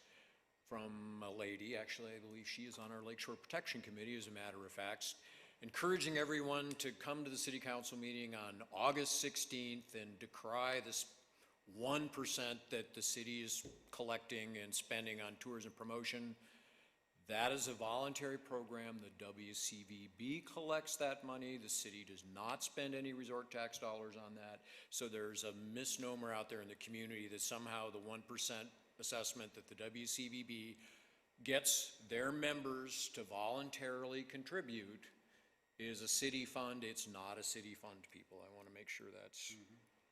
from a lady, actually I believe she is on our Lakeshore Protection Committee, as a matter of fact, encouraging everyone to come to the city council meeting on August 16th and decry this 1% that the city is collecting and spending on tours and promotion. That is a voluntary program. The WCVB collects that money. The city does not spend any resort tax dollars on that. So there's a misnomer out there in the community that somehow the 1% assessment that the WCVB gets their members to voluntarily contribute is a city fund. It's not a city fund, people. I want to make sure that's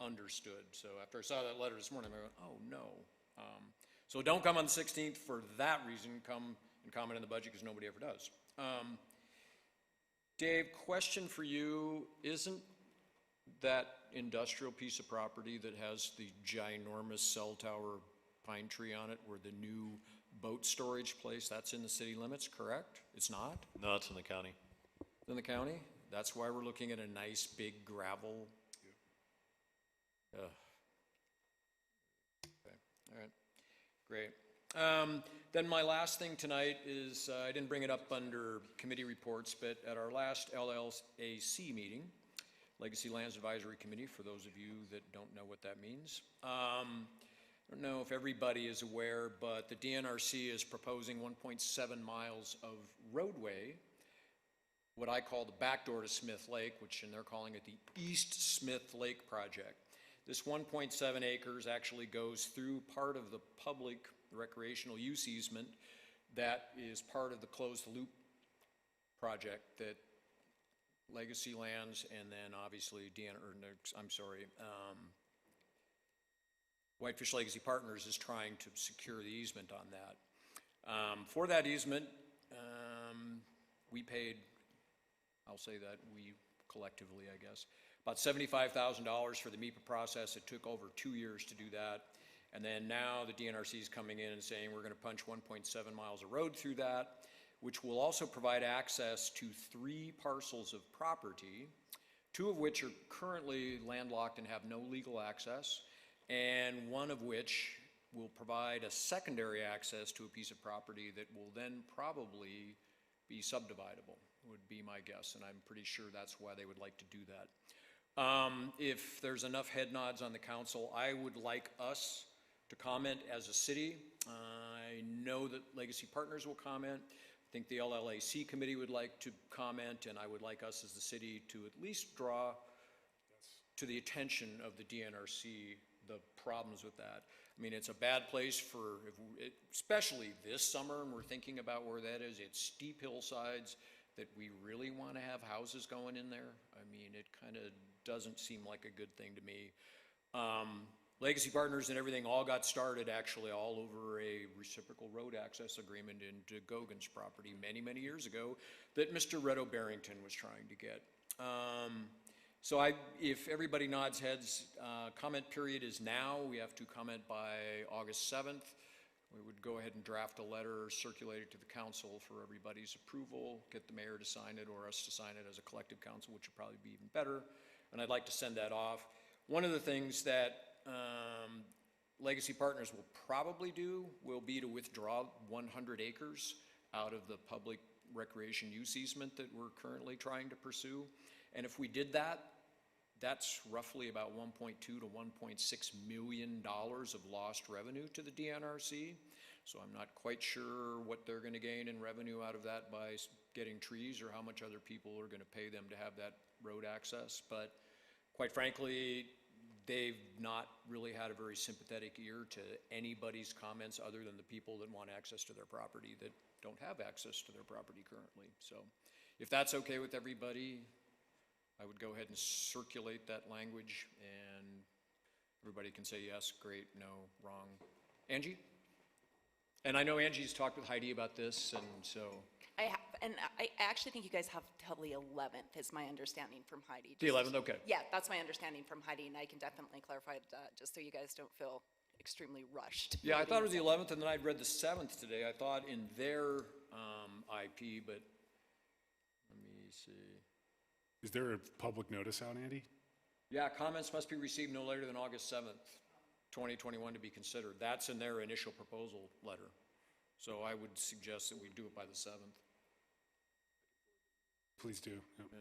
understood. So after I saw that letter this morning, I went, oh no. So don't come on the 16th for that reason. Come and comment on the budget, because nobody ever does. Dave, question for you. Isn't that industrial piece of property that has the ginormous cell tower pine tree on it, where the new boat storage place, that's in the city limits, correct? It's not? No, it's in the county. In the county? That's why we're looking at a nice big gravel. Okay, all right, great. Then my last thing tonight is, I didn't bring it up under committee reports, but at our last LLAC meeting, Legacy Lands Advisory Committee, for those of you that don't know what that means, I don't know if everybody is aware, but the DNRC is proposing 1.7 miles of roadway, what I call the backdoor to Smith Lake, and they're calling it the East Smith Lake Project. This 1.7 acres actually goes through part of the public recreational use easement that is part of the closed loop project that Legacy Lands, and then obviously Whitefish Legacy Partners is trying to secure the easement on that. For that easement, we paid, I'll say that we collectively, I guess, about $75,000 for the MEPA process. It took over 2 years to do that. And then now the DNRC is coming in and saying we're going to punch 1.7 miles of road through that, which will also provide access to 3 parcels of property, 2 of which are currently landlocked and have no legal access, and 1 of which will provide a secondary access to a piece of property that will then probably be subdividable, would be my guess, and I'm pretty sure that's why they would like to do that. If there's enough head nods on the council, I would like us to comment as a city. I know that Legacy Partners will comment. I think the LLAC committee would like to comment, and I would like us as the city to at least draw to the attention of the DNRC the problems with that. I mean, it's a bad place for, especially this summer, and we're thinking about where that is. It's steep hillsides that we really want to have houses going in there. I mean, it kind of doesn't seem like a good thing to me. Legacy Partners and everything all got started actually all over a reciprocal road access agreement into Gogan's property many, many years ago that Mr. Redo Barrington was trying to get. So if everybody nods heads, comment period is now. We have to comment by August 7th. We would go ahead and draft a letter, circulate it to the council for everybody's approval, get the mayor to sign it or us to sign it as a collective council, which would probably be even better. And I'd like to send that off. One of the things that Legacy Partners will probably do will be to withdraw 100 acres out of the public recreation use easement that we're currently trying to pursue. And if we did that, that's roughly about $1.2 to $1.6 million of lost revenue to the DNRC. So I'm not quite sure what they're going to gain in revenue out of that by getting trees, or how much other people are going to pay them to have that road access. But quite frankly, they've not really had a very sympathetic ear to anybody's comments other than the people that want access to their property that don't have access to their property currently. So if that's okay with everybody, I would go ahead and circulate that language, and everybody can say yes, great, no, wrong. Angie? And I know Angie's talked with Heidi about this, and so. I have, and I actually think you guys have till the 11th, is my understanding from Heidi. The 11th, okay. Yeah, that's my understanding from Heidi, and I can definitely clarify that, just so you guys don't feel extremely rushed. Yeah, I thought it was the 11th, and then I'd read the 7th today. I thought in their IP, but let me see. Is there a public notice out, Andy? Yeah, comments must be received no later than August 7th, 2021 to be considered. That's in their initial proposal letter. So I would suggest that we do it by the 7th. Please do. Yep. Yeah.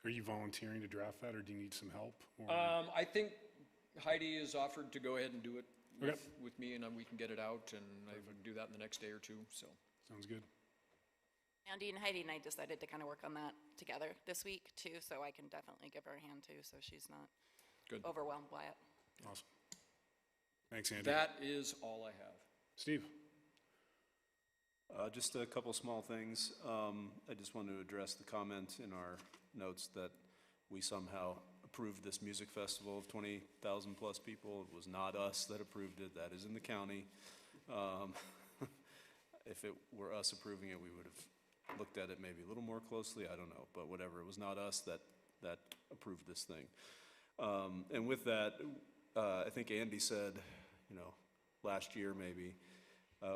Are you volunteering to draft that, or do you need some help? Or? I think Heidi has offered to go ahead and do it Okay. with me, and we can get it out, and I can do that in the next day or two. So Sounds good. Andy and Heidi and I decided to kind of work on that together this week too, so I can definitely give her a hand too, so she's not overwhelmed by it. Awesome. Thanks, Andy. That is all I have. Steve? Just a couple small things. I just want to address the comment in our notes that we somehow approved this music festival of 20,000 plus people. It was not us that approved it. That is in the county. If it were us approving it, we would have looked at it maybe a little more closely. I don't know, but whatever. It was not us that approved this thing. And with that, I think Andy said, last year maybe,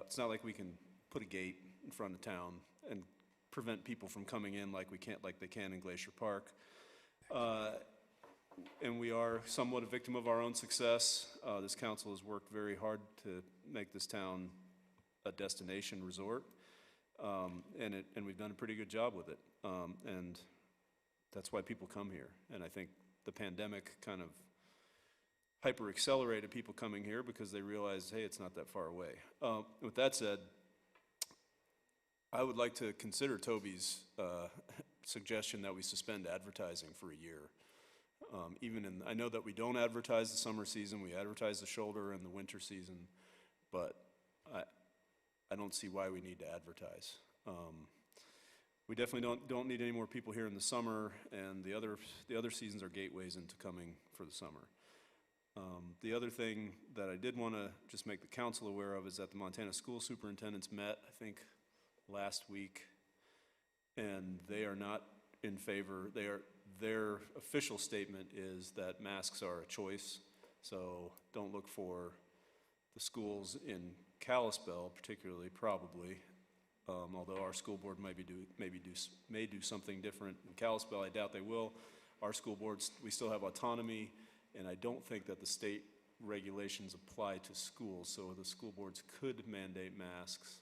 it's not like we can put a gate in front of town and prevent people from coming in like they can in Glacier Park. And we are somewhat a victim of our own success. This council has worked very hard to make this town a destination resort, and we've done a pretty good job with it. And that's why people come here. And I think the pandemic kind of hyper-accelerated people coming here because they realized, hey, it's not that far away. With that said, I would like to consider Toby's suggestion that we suspend advertising for a year. I know that we don't advertise the summer season, we advertise the shoulder and the winter season, but I don't see why we need to advertise. we definitely don't need any more people here in the summer, and the other seasons are gateways into coming for the summer. The other thing that I did want to just make the council aware of is that the Montana school superintendents met, I think, last week, and they are not in favor. Their official statement is that masks are a choice, so don't look for the schools in Kalispell particularly, probably, although our school board may do something different. In Kalispell, I doubt they will. Our school boards, we still have autonomy, and I don't think that the state regulations apply to schools, so the school boards could mandate masks,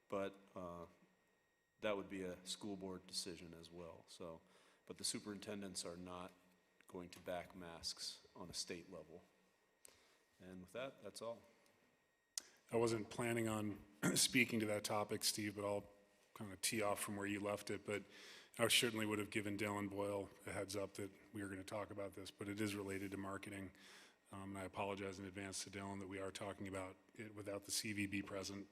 but that would be a school board decision as well. So, but the superintendents are not going to back masks on a state level. And with that, that's all. I wasn't planning on speaking to that topic, Steve, but I'll kind of tee off from where you left it. But I certainly would have given Dylan Boyle a heads up that we were going to talk about this, but it is related to marketing. And I apologize in advance to Dylan that we are talking about it without the CVB present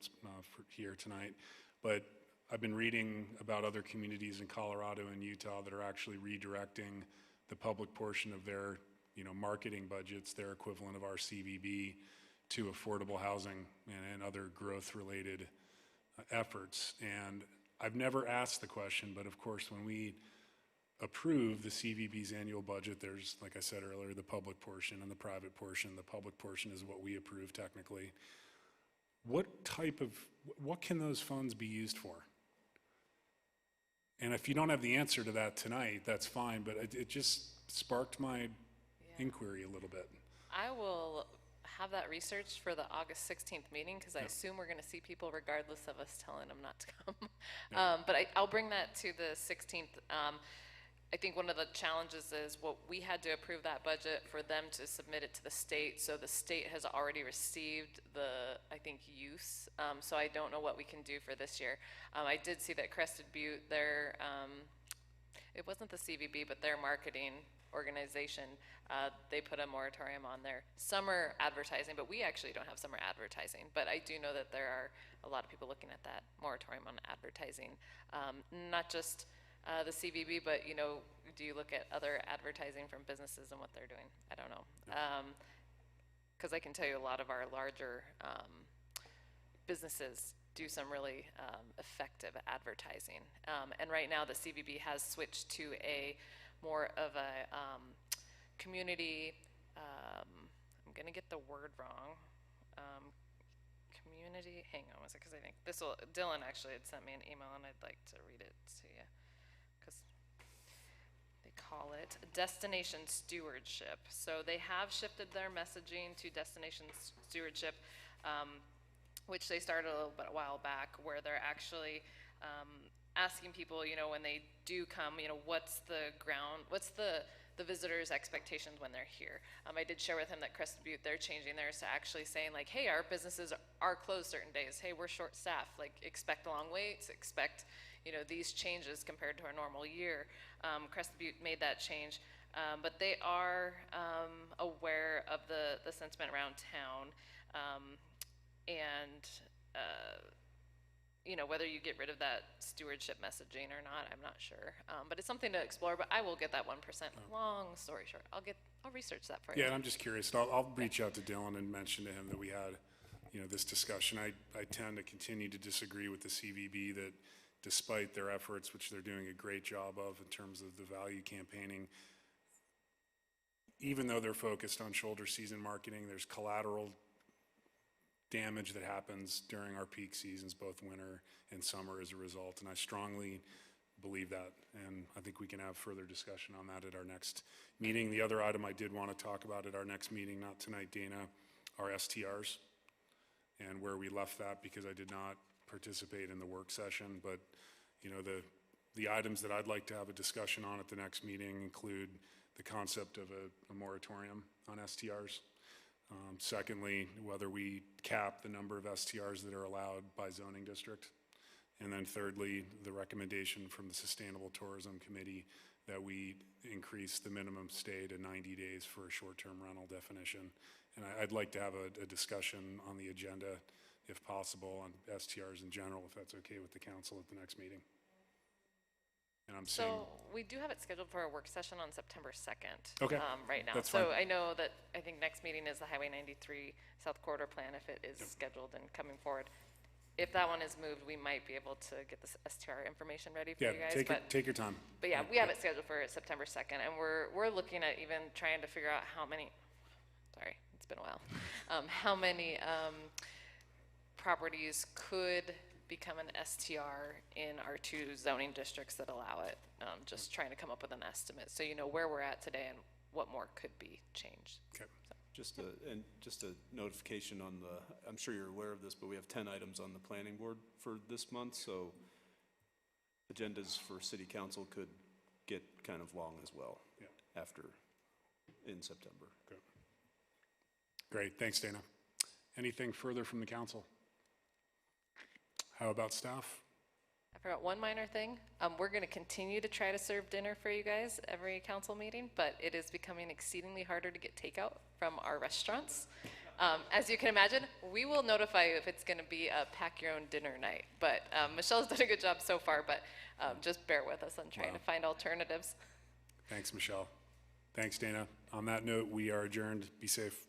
here tonight. But I've been reading about other communities in Colorado and Utah that are actually redirecting the public portion of their, marketing budgets, their equivalent of our CVB, to affordable housing and other growth-related efforts. And I've never asked the question, but of course, when we approve the CVB's annual budget, there's, like I said earlier, the public portion and the private portion. The public portion is what we approve technically. What can those funds be used for? And if you don't have the answer to that tonight, that's fine, but it just sparked my inquiry a little bit. I will have that researched for the August 16th meeting, because I assume we're going to see people regardless of us telling them not to come. But I'll bring that to the 16th. I think one of the challenges is we had to approve that budget for them to submit it to the state. So the state has already received the, I think, use. So I don't know what we can do for this year. I did see that Crested Butte, it wasn't the CVB, but their marketing organization, they put a moratorium on their summer advertising, but we actually don't have summer advertising. But I do know that there are a lot of people looking at that moratorium on advertising, not just the CVB, but do you look at other advertising from businesses and what they're doing? I don't know, because I can tell you a lot of our larger businesses do some really effective advertising, and right now the CVB has switched to a more of a community, I'm going to get the word wrong, community, hang on one second, because I think Dylan actually had sent me an email and I'd like to read it to you, because they call it destination stewardship. So they have shifted their messaging to destination stewardship, which they started a while back, where they're actually asking people, when they do come, what's the visitor's expectations when they're here. I did share with him that Crested Butte, they're changing theirs to actually saying like, hey, our businesses are closed certain days. Hey, we're short staffed, like expect long waits, expect, these changes compared to our normal year. Crested Butte made that change, but they are aware of the sentiment around town, and whether you get rid of that stewardship messaging or not, I'm not sure. But it's something to explore, but I will get that 1%. Long story short, I'll research that for you. Yeah, and I'm just curious. I'll reach out to Dylan and mention to him that we had, this discussion. I tend to continue to disagree with the CVB that despite their efforts, which they're doing a great job of in terms of the value campaigning, even though they're focused on shoulder season marketing, there's collateral damage that happens during our peak seasons, both winter and summer, as a result. And I strongly believe that. And I think we can have further discussion on that at our next meeting. The other item I did want to talk about at our next meeting, not tonight, Dana, are STRs and where we left that, because I did not participate in the work session. But, the items that I'd like to have a discussion on at the next meeting include the concept of a moratorium on STRs. Secondly, whether we cap the number of STRs that are allowed by zoning district. And then thirdly, the recommendation from the Sustainable Tourism Committee that we increase the minimum stay to 90 days for a short-term rental definition. And I'd like to have a discussion on the agenda if possible, on STRs in general, if that's okay with the council at the next meeting. And I'm seeing, So we do have it scheduled for a work session on September 2nd. Okay, Right now. that's So fine. I know that, I think next meeting is the Highway 93 South Corridor Plan, if it is scheduled and coming forward. If that one is moved, we might be able to get this STR information ready for yeah, you guys. take your time. But yeah, we have it scheduled for September 2nd, and we're looking at even trying to figure out how many, sorry, it's been a while, how many properties could become an STR in our 2 zoning districts that allow it. Just trying to come up with an estimate, so you know where we're at today and what more could be changed. Okay. Just a notification on the, I'm sure you're aware of this, but we have 10 items on the planning board for this month, so agendas for city council could get kind of long as well. Yeah. After, in September. Okay. Great, thanks, Dana. Anything further from the council? How about staff? I forgot one minor thing. We're going to continue to try to serve dinner for you guys every council meeting, but it is becoming exceedingly harder to get takeout from our restaurants. As you can imagine, we will notify you if it's going to be a pack your own dinner night. But Michelle's done a good job so far, but just bear with us on trying to find alternatives. Thanks, Michelle. Thanks, Dana. On that note, we are adjourned. Be safe.